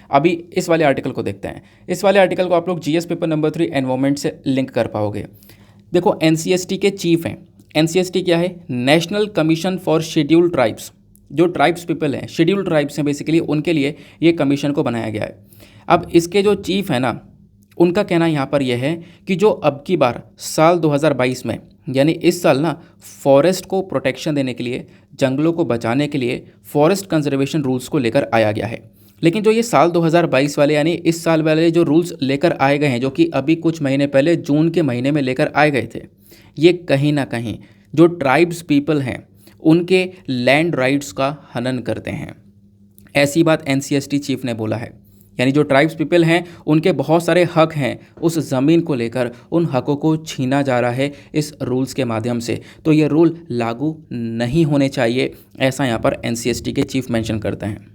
Speaker 1: अभी इस वाले आर्टिकल को देखते हैं। इस वाले आर्टिकल को आप लोग जीएस पेपर नंबर 3 एनवायरमेंट से लिंक कर पाओगे। देखो एनसीएसटी के चीफ हैं। एनसीएसटी क्या है? National commission for scheduled tribes. जो ट्राइब्स पीपल हैं, शेड्यूल्ड ट्राइब्स हैं बेसिकली, उनके लिए ये कमीशन को बनाया गया है। अब इसके जो चीफ है ना, उनका कहना यहाँ पर यह है कि जो अब की बार साल 2022 में, यानी इस साल ना, फॉरेस्ट को प्रोटेक्शन देने के लिए, जंगलों को बचाने के लिए फॉरेस्ट कंजर्वेशन रूल्स को लेकर आया गया है। लेकिन जो ये साल 2022 वाले यानी इस साल वाले जो रूल्स लेकर आए गए हैं, जो कि अभी कुछ महीने पहले जून के महीने में लेकर आए गए थे, ये कहीं ना कहीं जो ट्राइब्स पीपल हैं उनके लैंड राइट्स का हनन करते हैं। ऐसी बात एनसीएसटी चीफ ने बोला है। यानी जो ट्राइब्स पीपल हैं उनके बहुत सारे हक हैं, उस ज़मीन को लेकर उन हकों को छीना जा रहा है इस रूल्स के माध्यम से। तो ये रूल लागू नहीं होने चाहिए, ऐसा यहाँ पर एनसीएसटी के चीफ मेंशन करते हैं।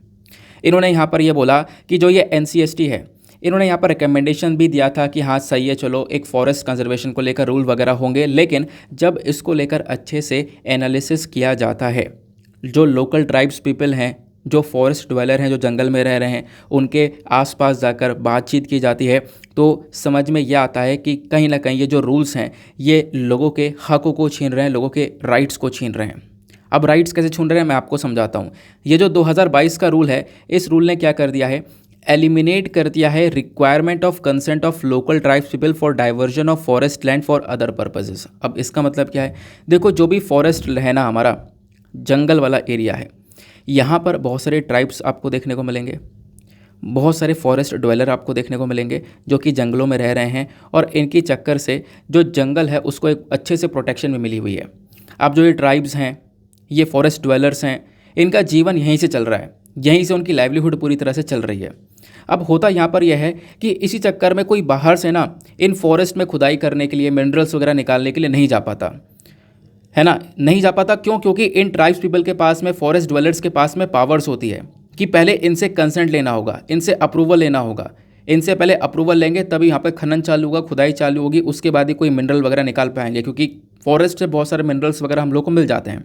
Speaker 1: इन्होंने यहाँ पर ये बोला कि जो ये एनसीएसटी है, इन्होंने यहाँ पर रिकमेंडेशन भी दिया था कि हाँ सही है, चलो एक फॉरेस्ट कंजर्वेशन को लेकर रूल वगैरह होंगे, लेकिन जब इसको लेकर अच्छे से एनालिसिस किया जाता है, जो लोकल ट्राइब्स पीपल हैं, जो फॉरेस्ट ड्वेलर हैं, जो जंगल में रह रहे हैं, उनके आसपास जाकर बातचीत की जाती है, तो समझ में यह आता है कि कहीं ना कहीं ये जो रूल्स हैं ये लोगों के हकों को छीन रहे हैं, लोगों के राइट्स को छीन रहे हैं। अब राइट्स कैसे छीन रहे हैं मैं आपको समझाता हूँ। ये जो 2022 का रूल है, इस रूल ने क्या कर दिया है, एलिमिनेट कर दिया है requirement of consent of local tribes people for diversion of forest land for other purposes. अब इसका मतलब क्या है? देखो जो भी फॉरेस्ट है ना, हमारा जंगल वाला एरिया है, यहाँ पर बहुत सारे ट्राइब्स आपको देखने को मिलेंगे, बहुत सारे फॉरेस्ट ड्वेलर आपको देखने को मिलेंगे जो कि जंगलों में रह रहे हैं, और इनकी चक्कर से जो जंगल है उसको एक अच्छे से प्रोटेक्शन में मिली हुई है। अब जो ये ट्राइब्स हैं, ये फॉरेस्ट ड्वेलर्स हैं, इनका जीवन यहीं से चल रहा है, यहीं से उनकी लाइवलीहुड पूरी तरह से चल रही है। अब होता यहाँ पर यह है कि इसी चक्कर में कोई बाहर से ना इन फॉरेस्ट में खुदाई करने के लिए, मिनरल्स वगैरह निकालने के लिए नहीं जा पाता, है ना, नहीं जा पाता। क्यों? क्योंकि इन ट्राइब्स पीपल के पास में, फॉरेस्ट ड्वेलर्स के पास में पावर्स होती है कि पहले इनसे कंसेंट लेना होगा, इनसे अप्रूवल लेना होगा, इनसे पहले अप्रूवल लेंगे तभी यहाँ पे खनन चालू होगा, खुदाई चालू होगी, उसके बाद ही कोई मिनरल वगैरह निकाल पाएंगे, क्योंकि फॉरेस्ट से बहुत सारे मिनरल्स वगैरह हम लोग को मिल जाते हैं।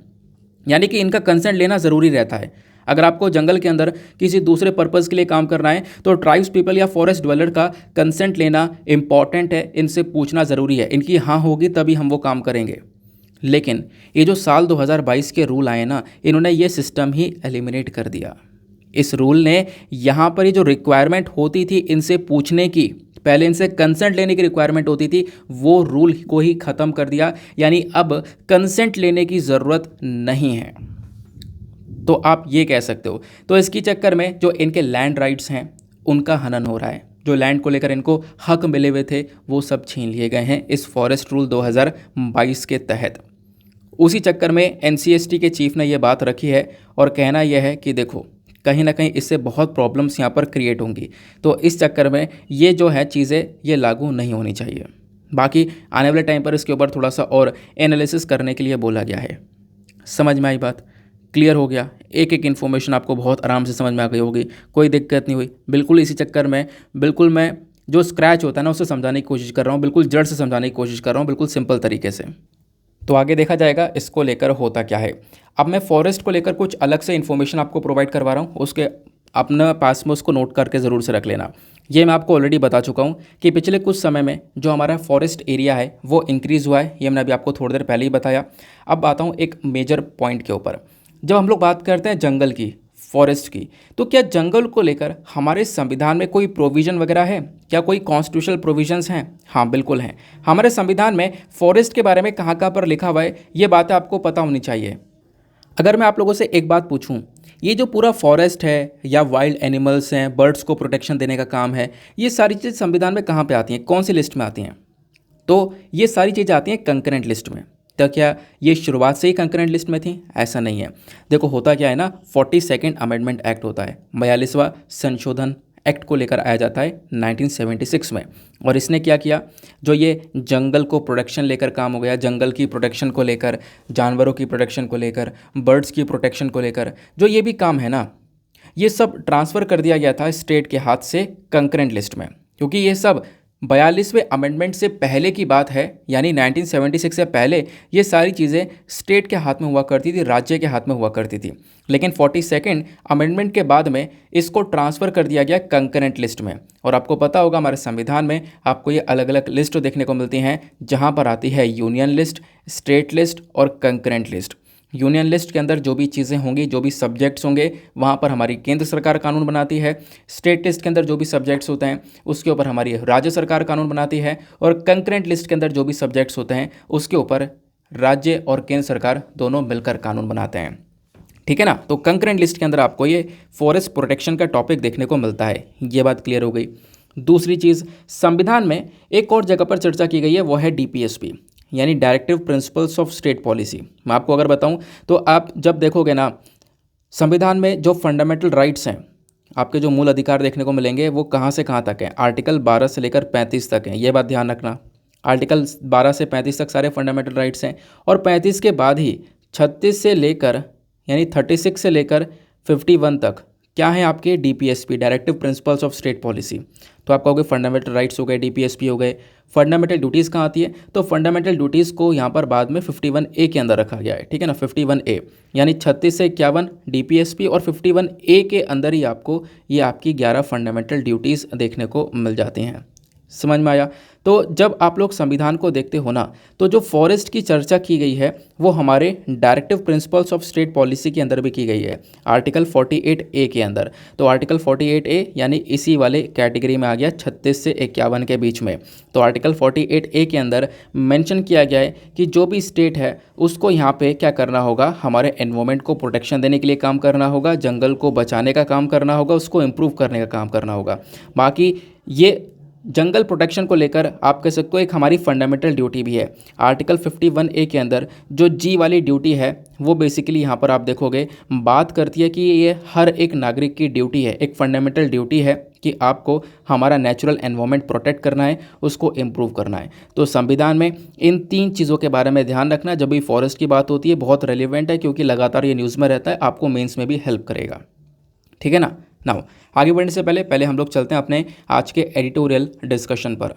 Speaker 1: यानी कि इनका कंसेंट लेना ज़रूरी रहता है। अगर आपको जंगल के अंदर किसी दूसरे पर्पज़ के लिए काम करना है तो ट्राइब्स पीपल या फॉरेस्ट ड्वेलर का कंसेंट लेना इंपॉर्टेंट है, इनसे पूछना ज़रूरी है, इनकी हाँ होगी तभी हम वो काम करेंगे। लेकिन ये जो साल 2022 के रूल आए ना, इन्होंने ये सिस्टम ही एलिमिनेट कर दिया। इस रूल ने यहाँ पर ये जो रिक्वायरमेंट होती थी इनसे पूछने की, पहले इनसे कंसेंट लेने की रिक्वायरमेंट होती थी, वो रूल को ही ख़त्म कर दिया। यानी अब कंसेंट लेने की ज़रूरत नहीं है, तो आप ये कह सकते हो। तो इसकी चक्कर में जो इनके लैंड राइट्स हैं उनका हनन हो रहा है, जो लैंड को लेकर इनको हक मिले हुए थे वो सब छीन लिए गए हैं इस फॉरेस्ट रूल 2022 के तहत। उसी चक्कर में एनसीएसटी के चीफ ने ये बात रखी है और कहना यह है कि देखो कहीं ना कहीं इससे बहुत प्रॉब्लम्स यहाँ पर क्रिएट होंगी, तो इस चक्कर में ये जो है चीज़ें ये लागू नहीं होनी चाहिए। बाकी आने वाले टाइम पर इसके ऊपर थोड़ा सा और एनालिसिस करने के लिए बोला गया है। समझ में आई बात? क्लियर हो गया? एक एक इन्फॉर्मेशन आपको बहुत आराम से समझ में आ गई होगी, कोई दिक्कत नहीं हुई। बिल्कुल इसी चक्कर में बिल्कुल मैं जो स्क्रैच होता है ना उसे समझाने की कोशिश कर रहा हूँ, बिल्कुल जड़ से समझाने की कोशिश कर रहा हूँ, बिल्कुल सिंपल तरीके से। तो आगे देखा जाएगा इसको लेकर होता क्या है। अब मैं फॉरेस्ट को लेकर कुछ अलग से इन्फॉर्मेशन आपको प्रोवाइड करवा रहा हूँ, उसके अपने पास में उसको नोट करके ज़रूर से रख लेना। ये मैं आपको ऑलरेडी बता चुका हूँ कि पिछले कुछ समय में जो हमारा फॉरेस्ट एरिया है वो इंक्रीज़ हुआ है, ये मैंने अभी आपको थोड़ी देर पहले ही बताया। अब आता हूँ एक मेजर पॉइंट के ऊपर। जब हम लोग बात करते हैं जंगल की, फॉरेस्ट की, तो क्या जंगल को लेकर हमारे संविधान में कोई प्रोविज़न वगैरह है? क्या कोई कॉन्स्टिट्यूशनल प्रोविजंस हैं? हाँ बिल्कुल हैं। हमारे संविधान में फॉरेस्ट के बारे में कहाँ कहाँ पर लिखा हुआ है ये बातें आपको पता होनी चाहिए। अगर मैं आप लोगों से एक बात पूछूं, ये जो पूरा फॉरेस्ट है या वाइल्ड एनिमल्स हैं, बर्ड्स को प्रोटेक्शन देने का काम है, ये सारी चीज़ संविधान में कहाँ पे आती हैं, कौन सी लिस्ट में आती हैं? तो ये सारी चीज़ें आती हैं कंकरेंट लिस्ट में। तो क्या ये शुरुआत से ही कंकरेंट लिस्ट में थी? ऐसा नहीं है। देखो होता क्या है ना, 42nd अमेंडमेंट एक्ट होता है, 42वां संशोधन एक्ट को लेकर आया जाता है 1976 में। और इसने क्या किया, जो ये जंगल को प्रोटेक्शन लेकर काम हो गया, जंगल की प्रोटेक्शन को लेकर, जानवरों की प्रोटेक्शन को लेकर, बर्ड्स की प्रोटेक्शन को लेकर जो ये भी काम है ना, ये सब ट्रांसफ़र कर दिया गया था स्टेट के हाथ से कंकरेंट लिस्ट में। क्योंकि ये सब 42वें अमेंडमेंट से पहले की बात है, यानी 1976 से पहले ये सारी चीज़ें स्टेट के हाथ में हुआ करती थी, राज्य के हाथ में हुआ करती थी। लेकिन 42nd अमेंडमेंट के बाद में इसको ट्रांसफ़र कर दिया गया कंकरेंट लिस्ट में। और आपको पता होगा हमारे संविधान में आपको ये अलग अलग लिस्ट देखने को मिलती हैं, जहाँ पर आती है यूनियन लिस्ट, स्टेट लिस्ट और कंकरेंट लिस्ट। यूनियन लिस्ट के अंदर जो भी चीज़ें होंगी, जो भी सब्जेक्ट्स होंगे, वहाँ पर हमारी केंद्र सरकार कानून बनाती है। स्टेट लिस्ट के अंदर जो भी सब्जेक्ट्स होते हैं उसके ऊपर हमारी राज्य सरकार कानून बनाती है। और कंकरेंट लिस्ट के अंदर जो भी सब्जेक्ट्स होते हैं उसके ऊपर राज्य और केंद्र सरकार दोनों मिलकर कानून बनाते हैं। ठीक है ना? तो कंकरेंट लिस्ट के अंदर आपको ये फॉरेस्ट प्रोटेक्शन का टॉपिक देखने को मिलता है। ये बात क्लियर हो गई। दूसरी चीज़, संविधान में एक और जगह पर चर्चा की गई है, वो है DPSP, यानी directive principles of state policy. मैं आपको अगर बताऊं तो आप जब देखोगे ना, संविधान में जो फंडामेंटल राइट्स हैं, आपके जो मूल अधिकार देखने को मिलेंगे वो कहाँ से कहाँ तक हैं, आर्टिकल 12 से लेकर 35 तक हैं। ये बात ध्यान रखना, आर्टिकल 12 से 35 तक सारे फंडामेंटल राइट्स हैं। और 35 के बाद ही 36 से लेकर, यानी 36 से लेकर 51 तक क्या है आपके DPSP, directive principles of state policy. तो आपका हो गए फंडामेंटल राइट्स हो गए, DPSP हो गए। फंडामेंटल ड्यूटीज़ कहाँ आती है, तो फंडामेंटल ड्यूटीज़ को यहाँ पर बाद में 51A के अंदर रखा गया है। ठीक है ना, 51A, यानी 36 से 51 DPSP और 51A के अंदर ही आपको ये आपकी 11 फंडामेंटल ड्यूटीज़ देखने को मिल जाती हैं। समझ में आया? तो जब आप लोग संविधान को देखते हो ना, तो जो फॉरेस्ट की चर्चा की गई है वो हमारे directive principles of state policy के अंदर भी की गई है, आर्टिकल 48A के अंदर। तो आर्टिकल 48A यानी इसी वाले कैटेगरी में आ गया 36 से 51 के बीच में। तो आर्टिकल 48A के अंदर मेंशन किया गया है कि जो भी स्टेट है उसको यहाँ पे क्या करना होगा, हमारे एनवायरनमेंट को प्रोटेक्शन देने के लिए काम करना होगा, जंगल को बचाने का काम करना होगा, उसको इम्प्रूव करने का काम करना होगा। बाकी ये जंगल प्रोटेक्शन को लेकर आप कह सकते हो एक हमारी फंडामेंटल ड्यूटी भी है। आर्टिकल 51A के अंदर जो जी वाली ड्यूटी है वो बेसिकली यहाँ पर आप देखोगे बात करती है कि ये हर एक नागरिक की ड्यूटी है, एक फंडामेंटल ड्यूटी है कि आपको हमारा नेचुरल एनवायरनमेंट प्रोटेक्ट करना है, उसको इम्प्रूव करना है। तो संविधान में इन 3 चीज़ों के बारे में ध्यान रखना जब भी फॉरेस्ट की बात होती है, बहुत रेलिवेंट है क्योंकि लगातार ये न्यूज़ में रहता है, आपको मेंस में भी हेल्प करेगा। ठीक है ना। नाउ आगे बढ़ने से पहले हम लोग चलते हैं अपने आज के एडिटोरियल डिस्कशन पर।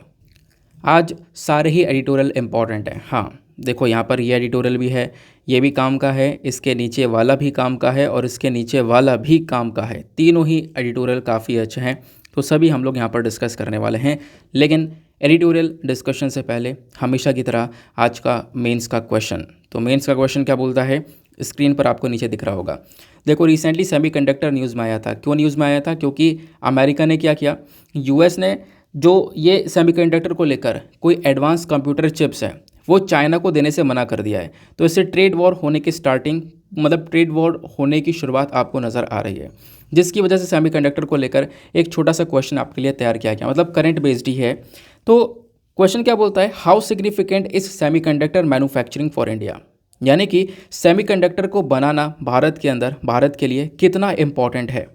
Speaker 1: आज सारे ही एडिटोरियल इम्पॉर्टेंट हैं। हाँ देखो यहाँ पर ये एडिटोरियल भी है, ये भी काम का है, इसके नीचे वाला भी काम का है और इसके नीचे वाला भी काम का है। तीनों ही एडिटोरियल काफ़ी अच्छे हैं, तो सभी हम लोग यहाँ पर डिस्कस करने वाले हैं। लेकिन एडिटोरियल डिस्कशन से पहले हमेशा की तरह आज का मेंस का क्वेश्चन। तो मेंस का क्वेश्चन क्या बोलता है, स्क्रीन पर आपको नीचे दिख रहा होगा। देखो रिसेंटली सेमीकंडक्टर न्यूज़ में आया था। क्यों न्यूज़ में आया था? क्योंकि अमेरिका ने क्या किया, यूएस ने जो ये सेमीकंडक्टर को लेकर कोई एडवांस कंप्यूटर चिप्स है वो चाइना को देने से मना कर दिया है। तो इससे ट्रेड वॉर होने की स्टार्टिंग, मतलब ट्रेड वॉर होने की शुरुआत आपको नज़र आ रही है, जिसकी वजह से सेमीकंडक्टर को लेकर एक छोटा सा क्वेश्चन आपके लिए तैयार किया गया, मतलब करंट बेस्ड ही है। तो क्वेश्चन क्या बोलता है, how significant is semiconductor manufacturing for India, यानी कि सेमीकंडक्टर को बनाना भारत के अंदर भारत के लिए कितना इम्पॉर्टेंट है।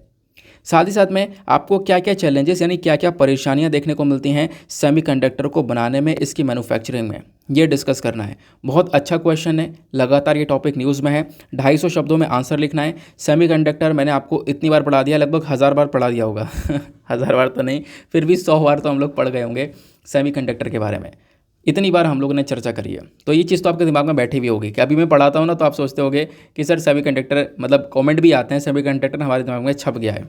Speaker 1: साथ ही साथ में आपको क्या क्या चैलेंजेस यानी क्या क्या परेशानियां देखने को मिलती हैं सेमीकंडक्टर को बनाने में, इसकी मैन्युफैक्चरिंग में, ये डिस्कस करना है। बहुत अच्छा क्वेश्चन है, लगातार ये टॉपिक न्यूज़ में है। 250 शब्दों में आंसर लिखना है। सेमीकंडक्टर मैंने आपको इतनी बार पढ़ा दिया, लगभग 1000 बार पढ़ा दिया होगा 1000 बार तो नहीं, फिर भी 100 बार तो हम लोग पढ़ गए होंगे सेमीकंडक्टर के बारे में। इतनी बार हम लोगों ने चर्चा करी है, तो ये चीज़ तो आपके दिमाग में बैठी हुई होगी कि अभी मैं पढ़ाता हूँ ना तो आप सोचते होगे कि सर सेमीकंडक्टर, मतलब कमेंट भी आते हैं सेमीकंडक्टर हमारे दिमाग में छप गया है।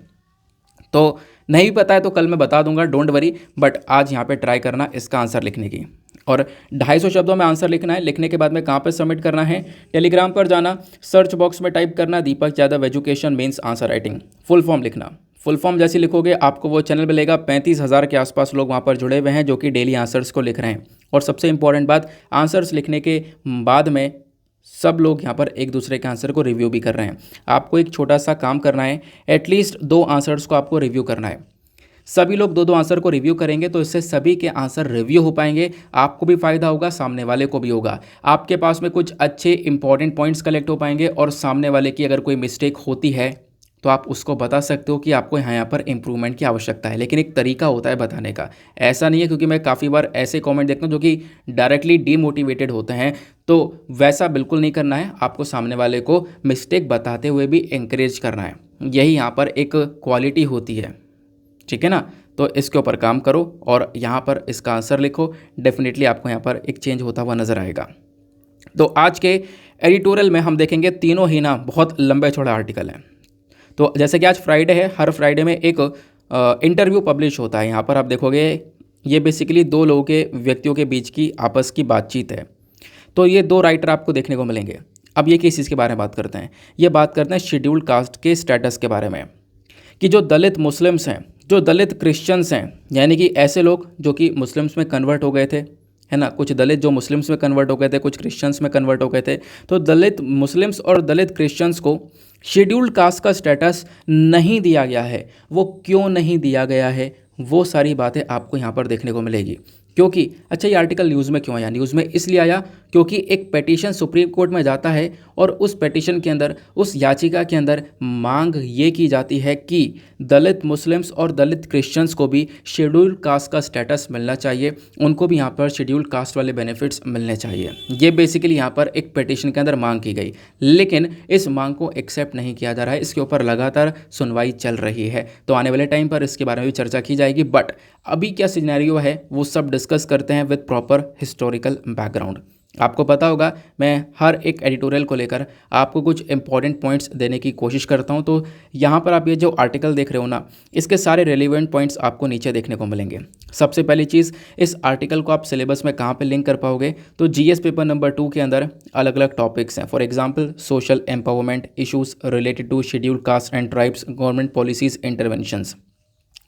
Speaker 1: तो नहीं भी पता है तो कल मैं बता दूंगा, डोंट वरी, बट आज यहाँ पे ट्राई करना इसका आंसर लिखने की। और 250 शब्दों में आंसर लिखना है। लिखने के बाद में कहाँ पे सबमिट करना है, टेलीग्राम पर जाना, सर्च बॉक्स में टाइप करना Deepak Yadav Education mains answer writing, full form लिखना। फुल फॉर्म जैसे लिखोगे आपको वो चैनल मिलेगा, 35,000 के आसपास लोग वहाँ पर जुड़े हुए हैं जो कि डेली आंसर्स को लिख रहे हैं। और सबसे इंपॉर्टेंट बात, आंसर्स लिखने के बाद में सब लोग यहाँ पर एक दूसरे के आंसर को रिव्यू भी कर रहे हैं। आपको एक छोटा सा काम करना है, एटलीस्ट 2 आंसर्स को आपको रिव्यू करना है। सभी लोग 2-2 आंसर को रिव्यू करेंगे तो इससे सभी के आंसर रिव्यू हो पाएंगे, आपको भी फ़ायदा होगा, सामने वाले को भी होगा। आपके पास में कुछ अच्छे इंपॉर्टेंट पॉइंट्स कलेक्ट हो पाएंगे और सामने वाले की अगर कोई मिस्टेक होती है तो आप उसको बता सकते हो कि आपको यहाँ पर इम्प्रूवमेंट की आवश्यकता है। लेकिन एक तरीका होता है बताने का, ऐसा नहीं है, क्योंकि मैं काफ़ी बार ऐसे कमेंट देखता हूँ जो कि डायरेक्टली डीमोटिवेटेड होते हैं, तो वैसा बिल्कुल नहीं करना है। आपको सामने वाले को मिस्टेक बताते हुए भी इंकरेज करना है, यही यहाँ पर एक क्वालिटी होती है। ठीक है ना। तो इसके ऊपर काम करो और यहाँ पर इसका आंसर लिखो, डेफिनेटली आपको यहाँ पर एक चेंज होता हुआ नज़र आएगा। तो आज के एडिटोरियल में हम देखेंगे तीनों ही ना बहुत लंबे चौड़े आर्टिकल हैं। तो जैसे कि आज फ्राइडे है, हर फ्राइडे में एक इंटरव्यू पब्लिश होता है। यहाँ पर आप देखोगे ये बेसिकली 2 लोगों के व्यक्तियों के बीच की आपस की बातचीत है। तो ये 2 राइटर आपको देखने को मिलेंगे। अब ये किस चीज़ के बारे में बात करते हैं, ये बात करते हैं शेड्यूल्ड कास्ट के स्टेटस के बारे में, कि जो दलित मुस्लिम्स हैं, जो दलित क्रिश्चियंस हैं, यानी कि ऐसे लोग जो कि मुस्लिम्स में कन्वर्ट हो गए थे, है ना, कुछ दलित जो मुस्लिम्स में कन्वर्ट हो गए थे, कुछ क्रिश्चियंस में कन्वर्ट हो गए थे। तो दलित मुस्लिम्स और दलित क्रिश्चियंस को शेड्यूल्ड कास्ट का स्टेटस नहीं दिया गया है। वो क्यों नहीं दिया गया है, वो सारी बातें आपको यहाँ पर देखने को मिलेगी। क्योंकि अच्छा, ये आर्टिकल न्यूज़ में क्यों आया? न्यूज़ में इसलिए आया क्योंकि एक पिटीशन सुप्रीम कोर्ट में जाता है और उस पिटीशन के अंदर, उस याचिका के अंदर मांग ये की जाती है कि दलित मुस्लिम्स और दलित क्रिश्चियंस को भी शेड्यूल्ड कास्ट का स्टेटस मिलना चाहिए, उनको भी यहाँ पर शेड्यूल्ड कास्ट वाले बेनिफिट्स मिलने चाहिए। ये बेसिकली यहाँ पर एक पिटीशन के अंदर मांग की गई, लेकिन इस मांग को एक्सेप्ट नहीं किया जा रहा है। इसके ऊपर लगातार सुनवाई चल रही है, तो आने वाले टाइम पर इसके बारे में भी चर्चा की जाएगी। बट अभी क्या सिनेरियो है वो सब डिस्कस करते हैं विद प्रॉपर हिस्टोरिकल बैकग्राउंड। आपको पता होगा मैं हर एक एडिटोरियल को लेकर आपको कुछ इंपॉर्टेंट पॉइंट्स देने की कोशिश करता हूं। तो यहाँ पर आप ये जो आर्टिकल देख रहे हो ना, इसके सारे रेलिवेंट पॉइंट्स आपको नीचे देखने को मिलेंगे। सबसे पहली चीज़, इस आर्टिकल को आप सिलेबस में कहाँ पे लिंक कर पाओगे, तो जीएस पेपर नंबर 2 के अंदर अलग अलग टॉपिक्स हैं। For example social empowerment issues related to scheduled caste and tribes, government policies, interventions,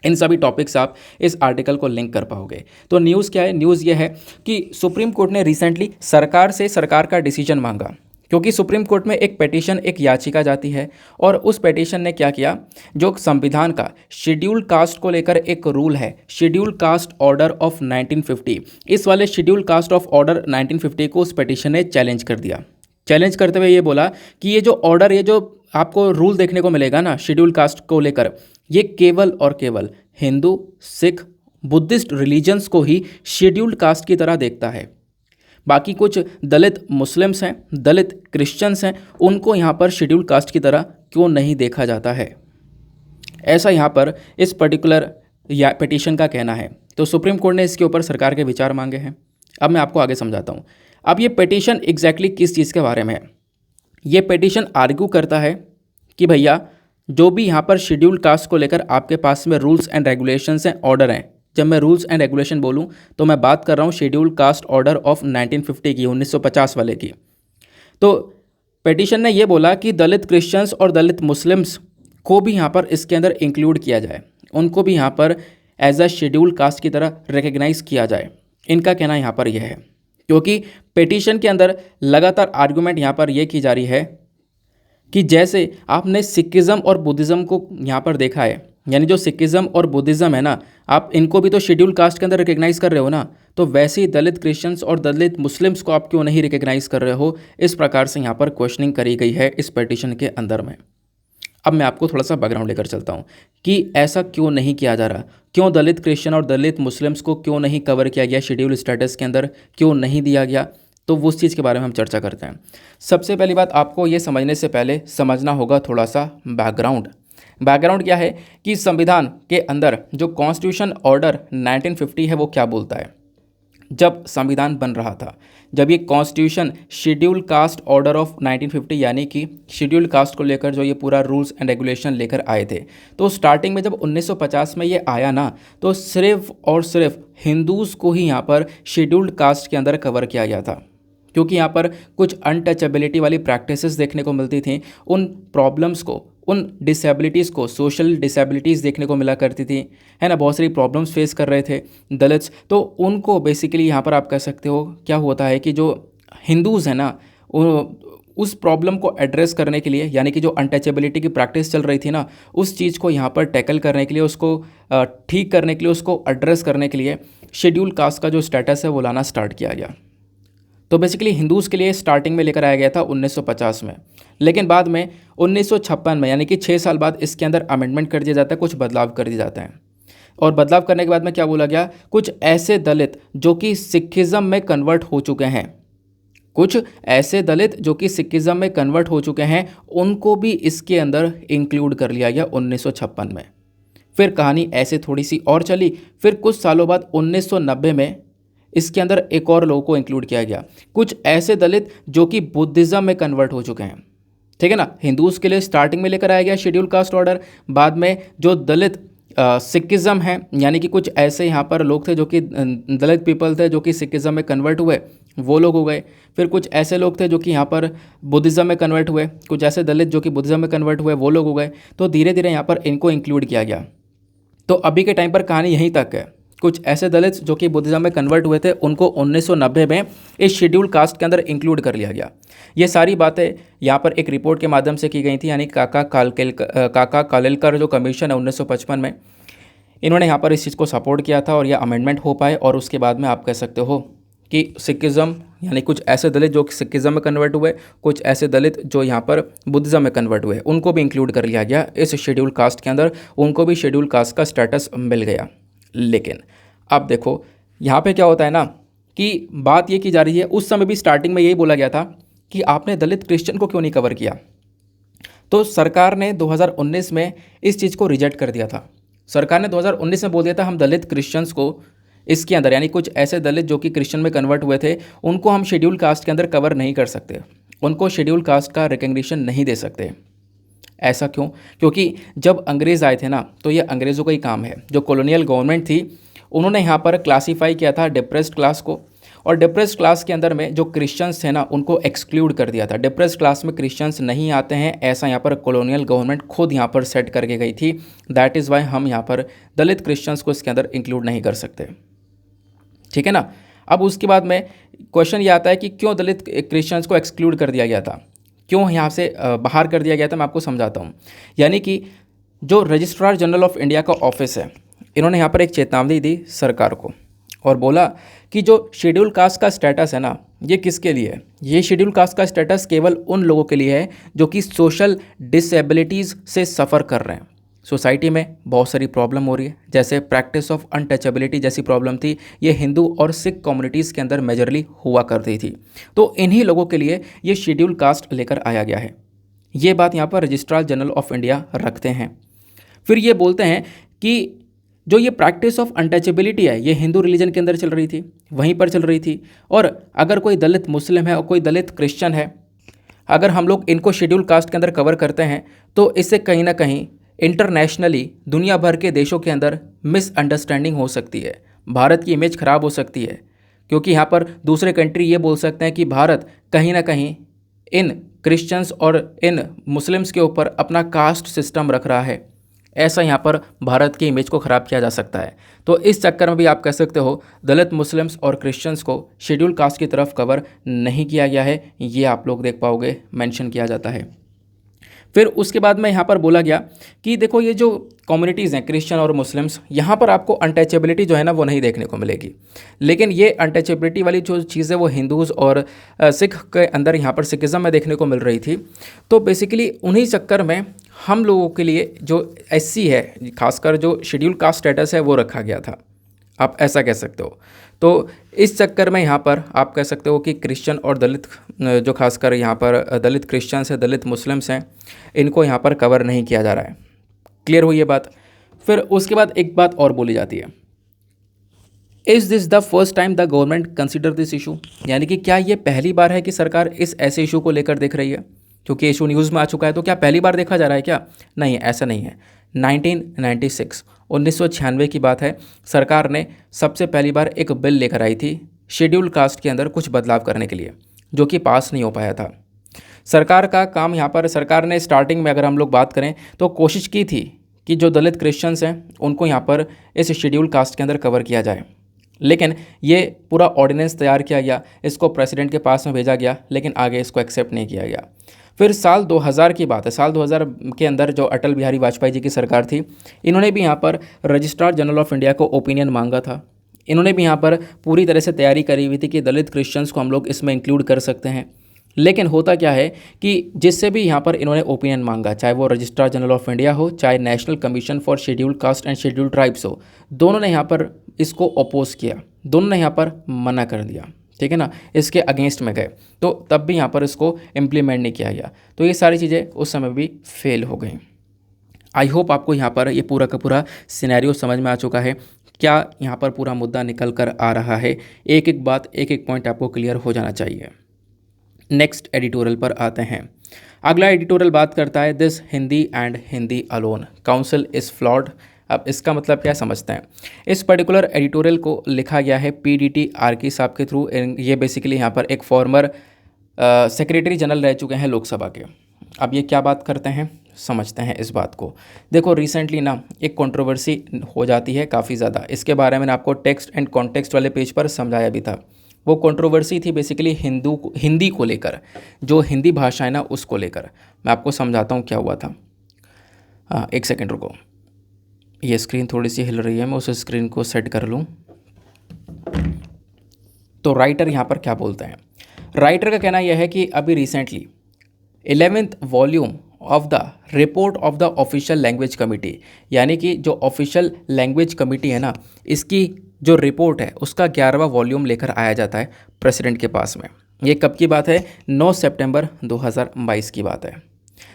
Speaker 1: इन सभी टॉपिक्स आप इस आर्टिकल को लिंक कर पाओगे। तो न्यूज़ क्या है? न्यूज़ ये है कि सुप्रीम कोर्ट ने रिसेंटली सरकार से सरकार का डिसीजन मांगा क्योंकि सुप्रीम कोर्ट में एक पिटीशन, एक याचिका जाती है और उस पिटीशन ने क्या किया, जो संविधान का शेड्यूल कास्ट को लेकर एक रूल है, शेड्यूल कास्ट ऑर्डर ऑफ 1950, इस वाले शेड्यूल कास्ट ऑफ ऑर्डर 1950 को उस पिटीशन ने चैलेंज कर दिया। चैलेंज करते हुए ये बोला कि ये जो ऑर्डर, ये जो आपको रूल देखने को मिलेगा ना शेड्यूल कास्ट को लेकर, ये केवल और केवल हिंदू, सिख, बुद्धिस्ट रिलीजन्स को ही शेड्यूल्ड कास्ट की तरह देखता है। बाकी कुछ दलित मुस्लिम्स हैं, दलित क्रिश्चियंस हैं, उनको यहाँ पर शेड्यूल कास्ट की तरह क्यों नहीं देखा जाता है, ऐसा यहाँ पर इस पर्टिकुलर या पिटीशन का कहना है। तो सुप्रीम कोर्ट ने इसके ऊपर सरकार के विचार मांगे हैं। अब मैं आपको आगे समझाता हूँ। अब ये पिटीशन एग्जैक्टली किस चीज़ के बारे में है? ये पिटीशन आर्ग्यू करता है कि भैया जो भी यहाँ पर शेड्यूल कास्ट को लेकर आपके पास में रूल्स एंड रेगुलेशंस हैं, ऑर्डर हैं, जब मैं रूल्स एंड रेगुलेशन बोलूं तो मैं बात कर रहा हूं शेड्यूल कास्ट ऑर्डर ऑफ 1950 की, 1950 वाले की। तो पिटीशन ने यह बोला कि दलित क्रिश्चियंस और दलित मुस्लिम्स को भी यहां पर इसके अंदर इंक्लूड किया जाए, उनको भी यहां पर एज अ शेड्यूल कास्ट की तरह रिकग्नाइज किया जाए। इनका कहना यहां पर यह है, क्योंकि पिटीशन के अंदर लगातार आर्गूमेंट यहां पर यह की जा रही है कि जैसे आपने सिखिज़्म और बुद्धिज़्म को यहाँ पर देखा है, यानी जो सिखिज़्म और बुद्धिज़्म है ना, आप इनको भी तो शेड्यूल कास्ट के अंदर रिकग्नाइज़ कर रहे हो ना, तो वैसे ही दलित क्रिश्चियंस और दलित मुस्लिम्स को आप क्यों नहीं रिकग्नाइज़ कर रहे हो? इस प्रकार से यहाँ पर क्वेश्चनिंग करी गई है इस पिटीशन के अंदर में। अब मैं आपको थोड़ा सा बैकग्राउंड लेकर चलता हूँ कि ऐसा क्यों नहीं किया जा रहा, क्यों दलित क्रिश्चियन और दलित मुस्लिम्स को क्यों नहीं कवर किया गया शेड्यूल स्टेटस के अंदर, क्यों नहीं दिया गया, तो उस चीज़ के बारे में हम चर्चा करते हैं। सबसे पहली बात, आपको ये समझने से पहले समझना होगा थोड़ा सा बैकग्राउंड। बैकग्राउंड क्या है कि संविधान के अंदर जो कॉन्स्टिट्यूशन ऑर्डर 1950 है वो क्या बोलता है। जब संविधान बन रहा था, जब ये constitution schedule caste order of 1950 यानी कि शेड्यूल कास्ट को लेकर जो ये पूरा रूल्स एंड रेगुलेशन लेकर आए थे, तो स्टार्टिंग में जब 1950 में ये आया ना, तो सिर्फ और सिर्फ हिंदूज़ को ही यहाँ पर शेड्यूल्ड कास्ट के अंदर कवर किया गया था, क्योंकि यहाँ पर कुछ अनटचेबिलिटी वाली प्रैक्टिसेस देखने को मिलती थी, उन प्रॉब्लम्स को, उन डिसेबिलिटीज़ को, सोशल डिसेबिलिटीज़ देखने को मिला करती थी, है ना, बहुत सारी प्रॉब्लम्स फेस कर रहे थे दलित्स, तो उनको बेसिकली यहाँ पर आप कह सकते हो क्या होता है कि जो हिंदूज़ हैं ना, उस प्रॉब्लम को एड्रेस करने के लिए, यानी कि जो अनटचेबिलिटी की प्रैक्टिस चल रही थी ना, उस चीज़ को यहाँ पर टैकल करने के लिए, उसको ठीक करने के लिए, उसको एड्रेस करने के लिए शेड्यूल कास्ट का जो स्टेटस है वो लाना स्टार्ट किया गया। तो बेसिकली हिंदूज़ के लिए स्टार्टिंग में लेकर आया गया था 1950 में, लेकिन बाद में 1956 में, यानी कि 6 साल बाद इसके अंदर अमेंडमेंट कर दिया जाता है, कुछ बदलाव कर दिए जाते हैं। और बदलाव करने के बाद में क्या बोला गया, कुछ ऐसे दलित जो कि सिखिज़्म में कन्वर्ट हो चुके हैं, कुछ ऐसे दलित जो कि सिखिज़्म में कन्वर्ट हो चुके हैं, उनको भी इसके अंदर इंक्लूड कर लिया गया 1956 में। फिर कहानी ऐसे थोड़ी सी और चली, फिर कुछ सालों बाद 1990 में इसके अंदर एक और लोगों को इंक्लूड किया गया, कुछ ऐसे दलित जो कि बुद्धिज़्म में कन्वर्ट हो चुके हैं, ठीक है ना। हिंदूज़ के लिए स्टार्टिंग में लेकर आया गया शेड्यूल कास्ट ऑर्डर, बाद में जो दलित सिखिज़्म है, यानी कि कुछ ऐसे यहाँ पर लोग थे जो कि दलित पीपल थे जो कि सिखिज़्म में कन्वर्ट हुए, वो लोग हो गए। फिर कुछ ऐसे लोग थे जो कि यहाँ पर बुद्धिज़्म में कन्वर्ट हुए, कुछ ऐसे दलित जो कि बुद्धिज़्म में कन्वर्ट हुए, वो लोग हो गए। तो धीरे धीरे यहाँ पर इनको इंक्लूड किया गया। तो अभी के टाइम पर कहानी यहीं तक है, कुछ ऐसे दलित जो कि बुद्धिज़्म में कन्वर्ट हुए थे, उनको 1990 में इस शेड्यूल कास्ट के अंदर इंक्लूड कर लिया गया। ये सारी बातें यहाँ पर एक रिपोर्ट के माध्यम से की गई थी, यानी काका कालेलकर जो कमीशन है 1955 में, इन्होंने यहाँ पर इस चीज़ को सपोर्ट किया था और यह अमेंडमेंट हो पाए। और उसके बाद में आप कह सकते हो कि सिखिज़्म, यानी कुछ ऐसे दलित जो सिखिज़्म में कन्वर्ट हुए, कुछ ऐसे दलित जो यहाँ पर बुद्धिज़्म में कन्वर्ट हुए, उनको भी इंक्लूड कर लिया गया इस शेड्यूल कास्ट के अंदर, उनको भी शेड्यूल कास्ट का स्टेटस मिल गया। लेकिन अब देखो यहाँ पे क्या होता है ना कि बात ये की जा रही है, उस समय भी स्टार्टिंग में यही बोला गया था कि आपने दलित क्रिश्चियन को क्यों नहीं कवर किया। तो सरकार ने 2019 में इस चीज़ को रिजेक्ट कर दिया था। सरकार ने 2019 में बोल दिया था हम दलित क्रिश्चियंस को इसके अंदर, यानी कुछ ऐसे दलित जो कि क्रिश्चियन में कन्वर्ट हुए थे, उनको हम शेड्यूल कास्ट के अंदर कवर नहीं कर सकते, उनको शेड्यूल कास्ट का रिकग्निशन नहीं दे सकते। ऐसा क्यों? क्योंकि जब अंग्रेज़ आए थे ना, तो ये अंग्रेज़ों का ही काम है। जो कॉलोनियल गवर्नमेंट थी, उन्होंने यहाँ पर क्लासीफाई किया था डिप्रेस्ड क्लास को, और डिप्रेस्ड क्लास के अंदर में जो क्रिश्चियंस थे ना, उनको एक्सक्लूड कर दिया था। डिप्रेस्ड क्लास में क्रिश्चियंस नहीं आते हैं, ऐसा यहाँ पर कॉलोनियल गवर्नमेंट खुद यहाँ पर सेट करके गई थी। दैट इज़ वाई हम यहाँ पर दलित क्रिश्चियंस को इसके अंदर इंक्लूड नहीं कर सकते, ठीक है ना। अब उसके बाद में क्वेश्चन ये आता है कि क्यों दलित क्रिश्चियंस को एक्सक्लूड कर दिया गया था, क्यों यहाँ से बाहर कर दिया गया था, मैं आपको समझाता हूँ। यानी कि जो रजिस्ट्रार जनरल ऑफ इंडिया का ऑफिस है, इन्होंने यहाँ पर एक चेतावनी दी सरकार को और बोला कि जो शेड्यूल कास्ट का स्टेटस है ना, ये किसके लिए है? ये शेड्यूल कास्ट का स्टेटस केवल उन लोगों के लिए है जो कि सोशल डिसेबिलिटीज़ से सफ़र कर रहे हैं। सोसाइटी में बहुत सारी प्रॉब्लम हो रही है, जैसे प्रैक्टिस ऑफ अनटचेबिलिटी जैसी प्रॉब्लम थी, ये हिंदू और सिख कम्युनिटीज़ के अंदर मेजरली हुआ करती थी। तो इन्हीं लोगों के लिए ये शेड्यूल कास्ट लेकर आया गया है। ये बात यहाँ पर रजिस्ट्रार जनरल ऑफ इंडिया रखते हैं। फिर ये बोलते हैं कि जो ये प्रैक्टिस ऑफ अनटचेबिलिटी है, ये हिंदू रिलीजन के अंदर चल रही थी, वहीं पर चल रही थी। और अगर कोई दलित मुस्लिम है और कोई दलित क्रिश्चियन है, अगर हम लोग इनको शेड्यूल कास्ट के अंदर कवर करते हैं तो इससे कहीं ना कहीं इंटरनेशनली दुनिया भर के देशों के अंदर मिसअंडरस्टैंडिंग हो सकती है, भारत की इमेज ख़राब हो सकती है। क्योंकि यहाँ पर दूसरे कंट्री ये बोल सकते हैं कि भारत कहीं ना कहीं इन क्रिश्चियंस और इन मुस्लिम्स के ऊपर अपना कास्ट सिस्टम रख रहा है। ऐसा यहाँ पर भारत की इमेज को ख़राब किया जा सकता है। तो इस चक्कर में भी आप कह सकते हो दलित मुस्लिम्स और क्रिश्चियंस को शेड्यूल कास्ट की तरफ कवर नहीं किया गया है, ये आप लोग देख पाओगे मेंशन किया जाता है। फिर उसके बाद में यहाँ पर बोला गया कि देखो ये जो कम्युनिटीज़ हैं क्रिश्चियन और मुस्लिम्स, यहाँ पर आपको अनटचेबिलिटी जो है ना वो नहीं देखने को मिलेगी। लेकिन ये अनटचेबिलिटी वाली जो चीज़ है वो हिंदूज़ और सिख के अंदर यहाँ पर सिखिज़म में देखने को मिल रही थी। तो बेसिकली उन्हीं चक्कर में हम लोगों के लिए जो एससी है, खासकर जो शेड्यूल कास्ट स्टेटस है, वो रखा गया था, आप ऐसा कह सकते हो। तो इस चक्कर में यहाँ पर आप कह सकते हो कि क्रिश्चियन और दलित, जो खासकर यहाँ पर दलित क्रिश्चियंस हैं, दलित मुस्लिम्स हैं, इनको यहाँ पर कवर नहीं किया जा रहा है। क्लियर हुई ये बात। फिर उसके बाद एक बात और बोली जाती है, is this the first time the government consider this issue, यानी कि क्या ये पहली बार है कि सरकार इस ऐसे इशू को लेकर देख रही है? क्योंकि इशू न्यूज़ में आ चुका है, तो क्या पहली बार देखा जा रहा है क्या? नहीं, ऐसा नहीं है। 1996 की बात है, सरकार ने सबसे पहली बार एक बिल लेकर आई थी शेड्यूल कास्ट के अंदर कुछ बदलाव करने के लिए, जो कि पास नहीं हो पाया था। सरकार का काम यहाँ पर, सरकार ने स्टार्टिंग में अगर हम लोग बात करें तो कोशिश की थी कि जो दलित क्रिश्चियंस हैं उनको यहाँ पर इस शेड्यूल कास्ट के अंदर कवर किया जाए। लेकिन ये पूरा ऑर्डिनेंस तैयार किया गया, इसको प्रेसिडेंट के पास में भेजा गया, लेकिन आगे इसको एक्सेप्ट नहीं किया गया। फिर साल 2000 की बात है, साल 2000 के अंदर जो अटल बिहारी वाजपेयी जी की सरकार थी, इन्होंने भी यहाँ पर रजिस्ट्रार जनरल ऑफ इंडिया को ओपिनियन मांगा था। इन्होंने भी यहाँ पर पूरी तरह से तैयारी करी हुई थी कि दलित क्रिश्चियंस को हम लोग इसमें इंक्लूड कर सकते हैं। लेकिन होता क्या है कि जिससे भी यहाँ पर इन्होंने ओपिनियन मांगा, चाहे वो रजिस्ट्रार जनरल ऑफ इंडिया हो, चाहे national commission for schedule caste and schedule tribes हो, दोनों ने यहाँ पर इसको अपोज किया, दोनों ने यहाँ पर मना कर दिया, ठीक है ना, इसके अगेंस्ट में गए। तो तब भी यहाँ पर इसको इम्प्लीमेंट नहीं किया गया। तो ये सारी चीज़ें उस समय भी फेल हो गई। आई होप आपको यहाँ पर ये पूरा का पूरा सिनेरियो समझ में आ चुका है, क्या यहाँ पर पूरा मुद्दा निकल कर आ रहा है। एक एक बात, एक एक पॉइंट आपको क्लियर हो जाना चाहिए। नेक्स्ट एडिटोरियल पर आते हैं। अगला एडिटोरियल बात करता है this Hindi and Hindi alone council is flawed. अब इसका मतलब क्या समझते हैं? इस पर्टिकुलर एडिटोरियल को लिखा गया है PDT आर्की साहब के थ्रू। ये बेसिकली यहाँ पर एक फॉर्मर सेक्रेटरी जनरल रह चुके हैं लोकसभा के। अब ये क्या बात करते हैं, समझते हैं इस बात को। देखो रिसेंटली ना एक कंट्रोवर्सी हो जाती है काफ़ी ज़्यादा, इसके बारे में आपको टेक्स्ट एंड कॉन्टेक्स्ट वाले पेज पर समझाया भी था। वो कंट्रोवर्सी थी बेसिकली हिंदी को लेकर, जो हिंदी भाषा है ना उसको लेकर। मैं आपको समझाता हूँ क्या हुआ था। हाँ, एक सेकेंड रुको, ये स्क्रीन थोड़ी सी हिल रही है, मैं उस स्क्रीन को सेट कर लूँ। तो राइटर यहाँ पर क्या बोलते हैं? राइटर का कहना यह है कि अभी recently 11th volume of the report of the official language committee, यानी कि जो ऑफिशियल लैंग्वेज कमेटी है ना, इसकी जो रिपोर्ट है उसका 11वां वॉल्यूम लेकर आया जाता है प्रेसिडेंट के पास में। ये कब की बात है? 9 सितंबर 2022 की बात है।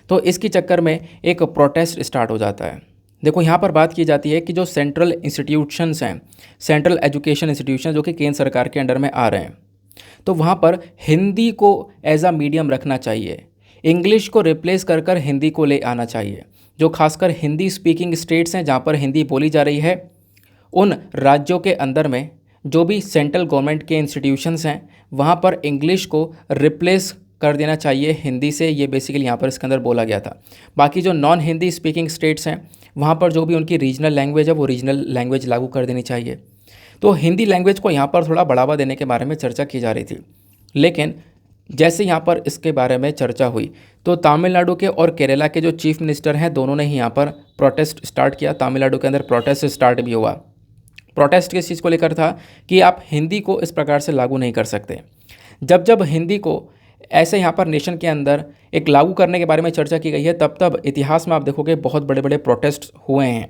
Speaker 1: तो इसके चक्कर में एक प्रोटेस्ट स्टार्ट हो जाता है। देखो यहाँ पर बात की जाती है कि जो सेंट्रल इंस्टीट्यूशंस हैं, सेंट्रल एजुकेशन इंस्टीट्यूशन जो कि केंद्र सरकार के अंडर में आ रहे हैं, तो वहाँ पर हिंदी को एज अ मीडियम रखना चाहिए, इंग्लिश को रिप्लेस कर कर हिंदी को ले आना चाहिए। जो खासकर हिंदी स्पीकिंग स्टेट्स हैं जहाँ पर हिंदी बोली जा रही है, उन राज्यों के अंदर में जो भी सेंट्रल गवर्नमेंट के इंस्टीट्यूशंस हैं वहाँ पर इंग्लिश को रिप्लेस कर देना चाहिए हिंदी से। ये बेसिकली यहाँ पर इसके अंदर बोला गया था। बाकी जो नॉन हिंदी स्पीकिंग स्टेट्स हैं वहाँ पर जो भी उनकी रीजनल लैंग्वेज है वो रीजनल लैंग्वेज लागू कर देनी चाहिए। तो हिंदी लैंग्वेज को यहाँ पर थोड़ा बढ़ावा देने के बारे में चर्चा की जा रही थी। लेकिन जैसे यहाँ पर इसके बारे में चर्चा हुई तो तमिलनाडु के और केरला के जो चीफ मिनिस्टर हैं दोनों ने ही यहाँ पर प्रोटेस्ट स्टार्ट किया। तमिलनाडु के अंदर प्रोटेस्ट स्टार्ट भी हुआ। प्रोटेस्ट किस चीज़ को लेकर था कि आप हिंदी को इस प्रकार से लागू नहीं कर सकते। जब जब हिंदी को ऐसे यहाँ पर नेशन के अंदर एक लागू करने के बारे में चर्चा की गई है तब तब इतिहास में आप देखोगे बहुत बड़े बड़े प्रोटेस्ट हुए हैं,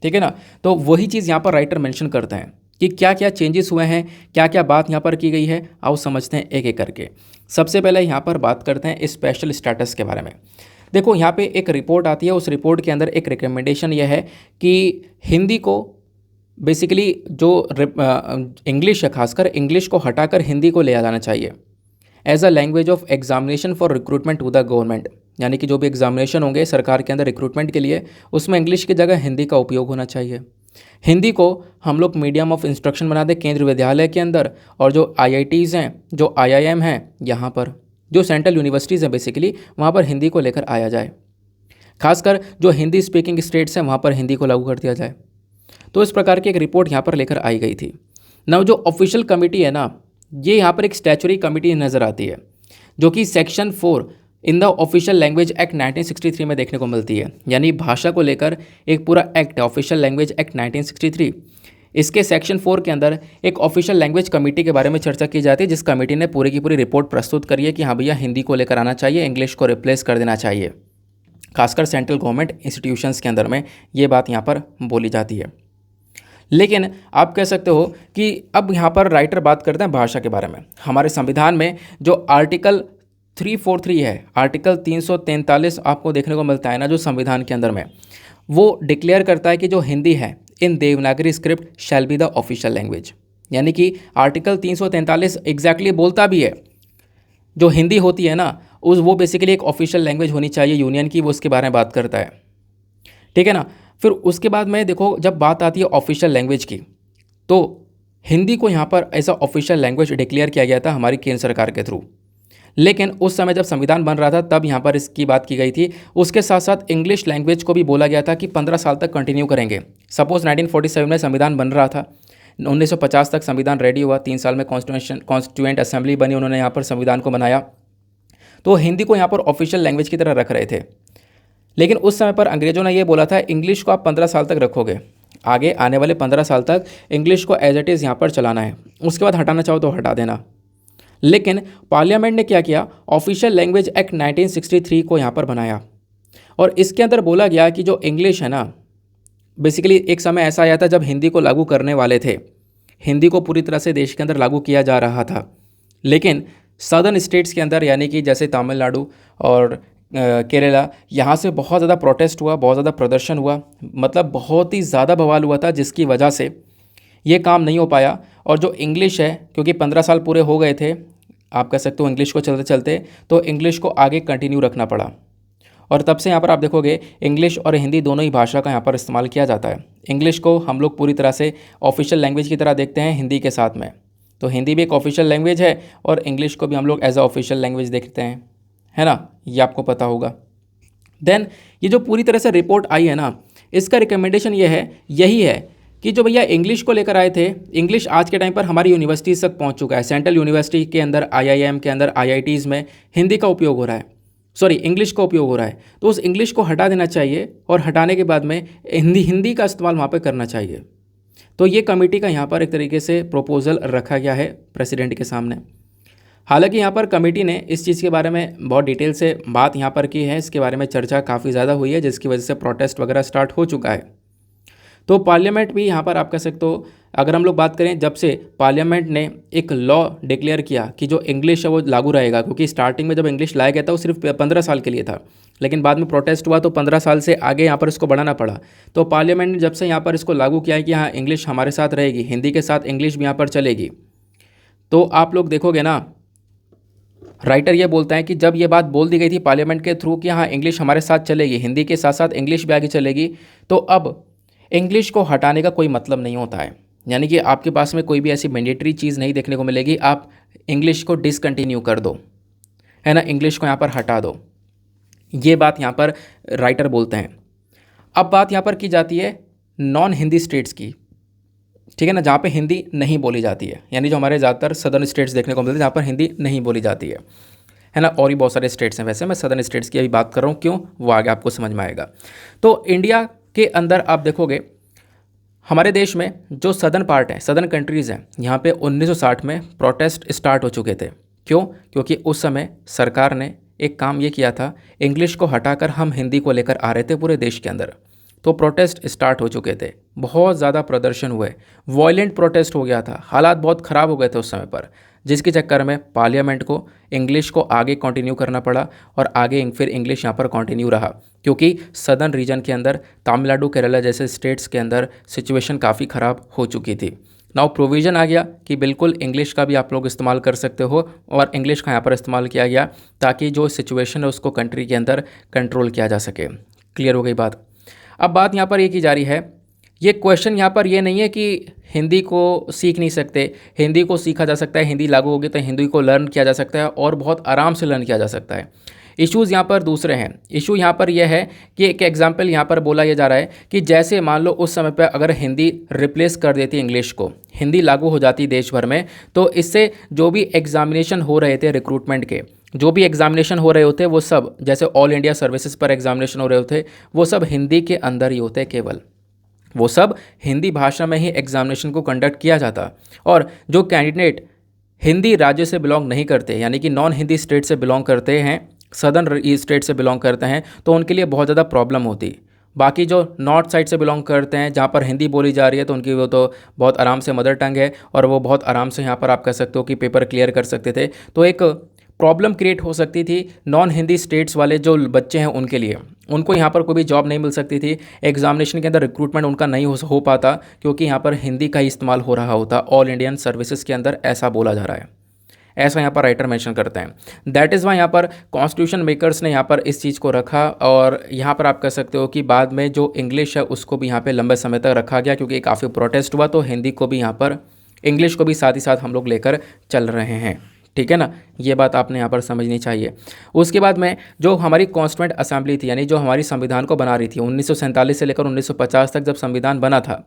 Speaker 1: ठीक है ना। तो वही चीज़ यहाँ पर राइटर मेंशन करते हैं कि क्या क्या चेंजेस हुए हैं, क्या क्या बात यहाँ पर की गई है। आओ समझते हैं एक एक करके। सबसे पहले यहाँ पर बात करते हैं स्पेशल स्टेटस के बारे में। देखो यहाँ पे एक रिपोर्ट आती है, उस रिपोर्ट के अंदर एक रिकमेंडेशन यह है कि हिंदी को बेसिकली जो इंग्लिश है, खासकर इंग्लिश को हटाकर हिंदी को ले जाना चाहिए as a language of examination for recruitment to the government. यानी कि जो भी एग्जामिनेशन होंगे सरकार के अंदर रिक्रूटमेंट के लिए, उसमें इंग्लिश की जगह हिंदी का उपयोग होना चाहिए। हिंदी को हम लोग मीडियम ऑफ इंस्ट्रक्शन बना दें केंद्रीय विद्यालय के अंदर, और जो IITs हैं, जो IIM हैं, यहाँ पर जो सेंट्रल यूनिवर्सिटीज़ हैं बेसिकली, वहाँ पर हिंदी को लेकर आया जाए। खासकर जो हिंदी स्पीकिंग स्टेट्स हैं वहाँ पर हिंदी को लागू कर दिया जाए। तो इस प्रकार की एक रिपोर्ट यहाँ पर लेकर आई गई थी। ना जो ऑफिशियल कमेटी है ना, ये यहाँ पर एक स्टैचुरी कमेटी नज़र आती है जो कि section 4 in the official language act 1963 में देखने को मिलती है। यानी भाषा को लेकर एक पूरा एक्ट है, ऑफिशियल लैंग्वेज एक्ट 1963। इसके सेक्शन 4 के अंदर एक ऑफिशियल लैंग्वेज कमेटी के बारे में चर्चा की जाती है, जिस कमेटी ने पूरी की पूरी रिपोर्ट प्रस्तुत करी है कि हाँ भैया हिंदी को लेकर आना चाहिए, इंग्लिश को रिप्लेस कर देना चाहिए। खासकर सेंट्रल गवर्नमेंट इंस्टीट्यूशंस के अंदर में ये बात यहाँ पर बोली जाती है। लेकिन आप कह सकते हो कि अब यहाँ पर राइटर बात करते हैं भाषा के बारे में। हमारे संविधान में जो आर्टिकल 343 है, आर्टिकल 343 आपको देखने को मिलता है ना जो संविधान के अंदर में, वो डिक्लेयर करता है कि जो हिंदी है in Devanagari script shall be the official language. यानी कि आर्टिकल 343 एग्जैक्टली बोलता भी है जो हिंदी होती है ना वो बेसिकली एक ऑफिशियल लैंग्वेज होनी चाहिए यूनियन की, वो उसके बारे में बात करता है, ठीक है ना। फिर उसके बाद में देखो जब बात आती है ऑफिशियल लैंग्वेज की, तो हिंदी को यहाँ पर ऐसा ऑफिशियल लैंग्वेज डिक्लेयर किया गया था हमारी केंद्र सरकार के थ्रू। लेकिन उस समय जब संविधान बन रहा था तब यहाँ पर इसकी बात की गई थी। उसके साथ साथ इंग्लिश लैंग्वेज को भी बोला गया था कि 15 साल तक कंटिन्यू करेंगे। सपोज 1947 में संविधान बन रहा था, 1950 तक संविधान रेडी हुआ, 3 साल में कॉन्स्टिट्यूएंट असेंबली बनी, उन्होंने यहाँ पर संविधान को बनाया। तो हिंदी को यहाँ पर ऑफिशियल लैंग्वेज की तरह रख रहे थे। लेकिन उस समय पर अंग्रेजों ने ये बोला था इंग्लिश को आप 15 साल तक रखोगे, आगे आने वाले 15 साल तक इंग्लिश को एज इट इज़ यहाँ पर चलाना है, उसके बाद हटाना चाहो तो हटा देना। लेकिन पार्लियामेंट ने क्या किया, ऑफिशियल लैंग्वेज एक्ट 1963 को यहाँ पर बनाया, और इसके अंदर बोला गया कि जो इंग्लिश है ना, बेसिकली एक समय ऐसा आया था जब हिंदी को लागू करने वाले थे, हिंदी को पूरी तरह से देश के अंदर लागू किया जा रहा था, लेकिन सदर्न स्टेट्स के अंदर यानी कि जैसे तमिलनाडु और केरला, यहाँ से बहुत ज़्यादा प्रोटेस्ट हुआ, बहुत ज़्यादा प्रदर्शन हुआ, मतलब बहुत ही ज़्यादा बवाल हुआ था, जिसकी वजह से ये काम नहीं हो पाया। और जो इंग्लिश है, क्योंकि 15 साल पूरे हो गए थे, आप कह सकते हो इंग्लिश को चलते चलते, तो इंग्लिश को आगे कंटिन्यू रखना पड़ा। और तब से यहाँ पर आप देखोगे इंग्लिश और हिंदी दोनों ही भाषा का यहाँ पर इस्तेमाल किया जाता है। इंग्लिश को हम लोग पूरी तरह से ऑफिशियल लैंग्वेज की तरह देखते हैं हिंदी के साथ में, तो हिंदी भी एक ऑफिशियल लैंग्वेज है और इंग्लिश को भी हम लोग एज अ ऑफिशियल लैंग्वेज देखते हैं, है ना, ये आपको पता होगा। देन ये जो पूरी तरह से रिपोर्ट आई है ना, इसका रिकमेंडेशन ये है, यही है कि जो भैया इंग्लिश को लेकर आए थे, इंग्लिश आज के टाइम पर हमारी यूनिवर्सिटीज़ तक पहुंच चुका है। सेंट्रल यूनिवर्सिटी के अंदर, IIM के अंदर, IITs में हिंदी का उपयोग हो रहा है, सॉरी इंग्लिश का उपयोग हो रहा है। तो उस इंग्लिश को हटा देना चाहिए और हटाने के बाद में हिंदी का इस्तेमाल वहाँ पर करना चाहिए। तो ये कमेटी का यहाँ पर एक तरीके से प्रपोजल रखा गया है प्रेसिडेंट के सामने। हालांकि यहाँ पर कमेटी ने इस चीज़ के बारे में बहुत डिटेल से बात यहाँ पर की है, इसके बारे में चर्चा काफ़ी ज़्यादा हुई है, जिसकी वजह से प्रोटेस्ट वगैरह स्टार्ट हो चुका है। तो पार्लियामेंट भी यहाँ पर आप कह सकते हो, अगर हम लोग बात करें जब से पार्लियामेंट ने एक लॉ डिक्लेयर किया कि जो इंग्लिश है वो लागू रहेगा, क्योंकि स्टार्टिंग में जब इंग्लिश लाया गया था वो सिर्फ 15 साल के लिए था, लेकिन बाद में प्रोटेस्ट हुआ तो 15 साल से आगे यहाँ पर इसको बढ़ाना पड़ा। तो पार्लियामेंट ने जब से यहाँ पर इसको लागू किया है कि हाँ इंग्लिश हमारे साथ रहेगी, हिंदी के साथ इंग्लिश भी यहाँ पर चलेगी। तो आप लोग देखोगे ना, राइटर ये बोलता है कि जब ये बात बोल दी गई थी पार्लियामेंट के थ्रू कि हाँ इंग्लिश हमारे साथ चलेगी, हिंदी के साथ साथ इंग्लिश भी आगे चलेगी, तो अब इंग्लिश को हटाने का कोई मतलब नहीं होता है। यानी कि आपके पास में कोई भी ऐसी मैंडेटरी चीज़ नहीं देखने को मिलेगी, आप इंग्लिश को डिसकंटिन्यू कर दो, है ना, इंग्लिश को यहाँ पर हटा दो, ये बात यहाँ पर राइटर बोलते हैं। अब बात यहाँ पर की जाती है नॉन हिंदी स्टेट्स की, ठीक है ना, जहाँ पे हिंदी नहीं बोली जाती है, यानी जो हमारे ज़्यादातर सदर्न स्टेट्स देखने को मिलते हैं जहाँ पर हिंदी नहीं बोली जाती है ना। और भी बहुत सारे स्टेट्स हैं, वैसे मैं सदर्न स्टेट्स की अभी बात कर रहा हूँ, क्यों, वो आगे आपको समझ में आएगा। तो इंडिया के अंदर आप देखोगे हमारे देश में जो सदर्न पार्ट है, सदर्न कंट्रीज़ हैं, यहाँ पे 1960 में प्रोटेस्ट स्टार्ट हो चुके थे। क्यों? क्योंकि उस समय सरकार ने एक काम ये किया था, इंग्लिश को हटाकर हम हिंदी को लेकर आ रहे थे पूरे देश के अंदर। तो प्रोटेस्ट स्टार्ट हो चुके थे, बहुत ज़्यादा प्रदर्शन हुए, वॉयलेंट प्रोटेस्ट हो गया था, हालात बहुत ख़राब हो गए थे उस समय पर, जिसके चक्कर में पार्लियामेंट को इंग्लिश को आगे कंटिन्यू करना पड़ा और आगे फिर इंग्लिश यहाँ पर कंटिन्यू रहा, क्योंकि सदर्न रीजन के अंदर तमिलनाडु केरला जैसे स्टेट्स के अंदर सिचुएशन काफ़ी ख़राब हो चुकी थी। नाउ प्रोविज़न आ गया कि बिल्कुल इंग्लिश का भी आप लोग इस्तेमाल कर सकते हो, और इंग्लिश का यहाँ पर इस्तेमाल किया गया ताकि जो सिचुएशन है उसको कंट्री के अंदर कंट्रोल किया जा सके। क्लियर हो गई बात। अब बात यहाँ पर ये की जा रही है, ये क्वेश्चन यहाँ पर ये नहीं है कि हिंदी को सीख नहीं सकते, हिंदी को सीखा जा सकता है, हिंदी लागू होगी तो हिंदी को लर्न किया जा सकता है और बहुत आराम से लर्न किया जा सकता है। इश्यूज़ यहाँ पर दूसरे हैं। इशू यहाँ पर यह है कि एक एग्जांपल यहाँ पर बोला यह जा रहा है कि जैसे मान लो उस समय पर अगर हिंदी रिप्लेस कर देती इंग्लिश को, हिंदी लागू हो जाती देश भर में, तो इससे जो भी एग्जामिनेशन हो रहे थे रिक्रूटमेंट के, जो भी एग्जामिनेशन हो रहे होते वो सब, जैसे ऑल इंडिया सर्विसेज पर एग्जामिनेशन हो रहे होते, वो सब हिंदी के अंदर ही होते, केवल वो सब हिंदी भाषा में ही एग्जामिनेशन को कंडक्ट किया जाता। और जो कैंडिडेट हिंदी राज्य से बिलोंग नहीं करते, यानी कि नॉन हिंदी स्टेट से बिलोंग करते हैं, सदर्न स्टेट से बिलोंग करते हैं, तो उनके लिए बहुत ज़्यादा प्रॉब्लम होती। बाकी जो नॉर्थ साइड से बिलोंग करते हैं जहाँ पर हिंदी बोली जा रही है, तो उनकी वो तो बहुत आराम से मदर टंग है और वो बहुत आराम से यहाँ पर आप कह सकते हो कि पेपर क्लियर कर सकते थे। तो एक प्रॉब्लम क्रिएट हो सकती थी नॉन हिंदी स्टेट्स वाले जो बच्चे हैं उनके लिए, उनको यहाँ पर कोई भी जॉब नहीं मिल सकती थी, एग्जामिनेशन के अंदर रिक्रूटमेंट उनका नहीं हो पाता, क्योंकि यहाँ पर हिंदी का ही इस्तेमाल हो रहा होता ऑल इंडियन सर्विसेज के अंदर, ऐसा बोला जा रहा है, ऐसा यहाँ पर राइटर मेंशन करते हैं। दैट इज़ वाई यहाँ पर कॉन्स्टिट्यूशन मेकर्स ने यहाँ पर इस चीज़ को रखा, और यहाँ पर आप कह सकते हो कि बाद में जो इंग्लिश है उसको भी यहाँ पे लंबे समय तक रखा गया, क्योंकि काफ़ी प्रोटेस्ट हुआ, तो हिंदी को भी यहाँ पर, इंग्लिश को भी साथ ही साथ हम लोग लेकर चल रहे हैं। ठीक है ना, ये बात आपने यहाँ पर समझनी चाहिए। उसके बाद में जो हमारी कॉन्स्टिट्यूएंट असेंबली थी, यानी जो हमारी संविधान को बना रही थी 1947 से लेकर 1950 तक जब संविधान बना था,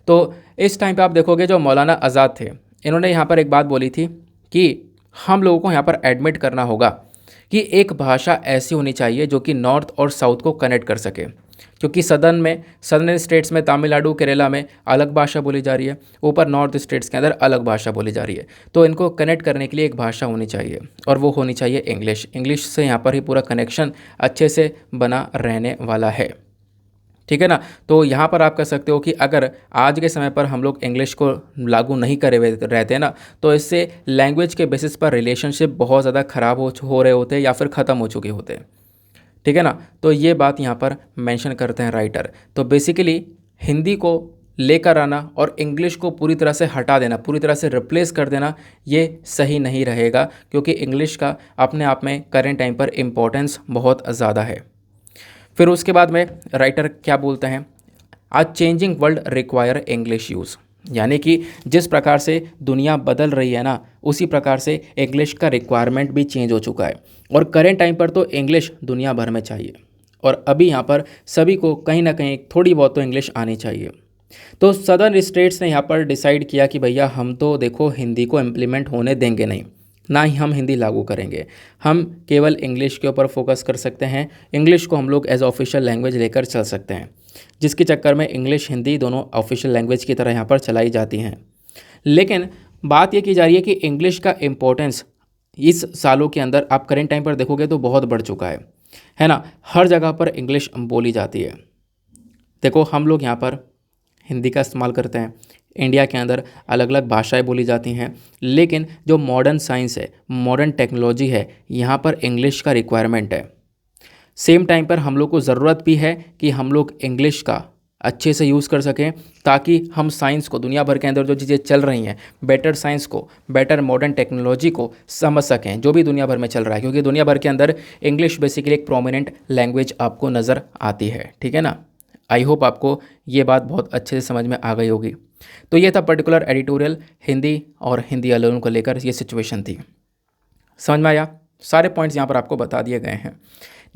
Speaker 1: तो इस टाइम पे आप देखोगे जो मौलाना आज़ाद थे, इन्होंने यहाँ पर एक बात बोली थी कि हम लोगों को यहाँ पर एडमिट करना होगा कि एक भाषा ऐसी होनी चाहिए जो कि नॉर्थ और साउथ को कनेक्ट कर सके, क्योंकि सदर्न स्टेट्स में तमिलनाडु केरला में अलग भाषा बोली जा रही है, ऊपर नॉर्थ स्टेट्स के अंदर अलग भाषा बोली जा रही है, तो इनको कनेक्ट करने के लिए एक भाषा होनी चाहिए, और वो होनी चाहिए इंग्लिश। इंग्लिश से यहाँ पर ही पूरा कनेक्शन अच्छे से बना रहने वाला है। ठीक है ना, तो यहाँ पर आप कह सकते हो कि अगर आज के समय पर हम लोग इंग्लिश को लागू नहीं करे हुए रहते ना, तो इससे लैंग्वेज के बेसिस पर रिलेशनशिप बहुत ज़्यादा ख़राब हो रहे होते या फिर ख़त्म हो चुके होते। ठीक है ना, तो ये बात यहाँ पर मेंशन करते हैं राइटर। तो बेसिकली हिंदी को लेकर आना और इंग्लिश को पूरी तरह से हटा देना, पूरी तरह से रिप्लेस कर देना, ये सही नहीं रहेगा, क्योंकि इंग्लिश का अपने आप में करेंट टाइम पर इम्पोर्टेंस बहुत ज़्यादा है। फिर उसके बाद में राइटर क्या बोलते हैं, आज changing world require English use, यानी कि जिस प्रकार से दुनिया बदल रही है ना, उसी प्रकार से इंग्लिश का रिक्वायरमेंट भी चेंज हो चुका है, और करेंट टाइम पर तो इंग्लिश दुनिया भर में चाहिए, और अभी यहाँ पर सभी को कहीं ना कहीं थोड़ी बहुत तो इंग्लिश आनी चाहिए। तो सदर्न स्टेट्स ने यहाँ पर डिसाइड किया कि भैया हम तो देखो हिंदी को इम्प्लीमेंट होने देंगे नहीं, ना ही हम हिंदी लागू करेंगे, हम केवल इंग्लिश के ऊपर फोकस कर सकते हैं, इंग्लिश को हम लोग एज ऑफिशियल लैंग्वेज लेकर चल सकते हैं, जिसके चक्कर में इंग्लिश हिंदी दोनों ऑफिशियल लैंग्वेज की तरह यहाँ पर चलाई जाती हैं। लेकिन बात ये की जा रही है कि इंग्लिश का इम्पोर्टेंस इस सालों के अंदर आप करेंट टाइम पर देखोगे तो बहुत बढ़ चुका है ना, हर जगह पर इंग्लिश बोली जाती है। देखो हम लोग यहाँ पर हिंदी का इस्तेमाल करते हैं, इंडिया के अंदर अलग अलग भाषाएं बोली जाती हैं, लेकिन जो मॉडर्न साइंस है, मॉडर्न टेक्नोलॉजी है, यहाँ पर इंग्लिश का रिक्वायरमेंट है। सेम टाइम पर हम लोग को ज़रूरत भी है कि हम लोग इंग्लिश का अच्छे से यूज़ कर सकें, ताकि हम साइंस को, दुनिया भर के अंदर जो चीज़ें चल रही हैं, बेटर साइंस को, बेटर मॉडर्न टेक्नोलॉजी को समझ सकें जो भी दुनिया भर में चल रहा है, क्योंकि दुनिया भर के अंदर इंग्लिश बेसिकली एक प्रोमिनेंट लैंग्वेज आपको नज़र आती है। ठीक है ना, आई होप आपको ये बात बहुत अच्छे से समझ में आ गई होगी। तो ये था पर्टिकुलर एडिटोरियल हिंदी और हिंदी अलोन को लेकर, ये सिचुएशन थी। समझ में आया, सारे पॉइंट्स यहाँ पर आपको बता दिए गए हैं।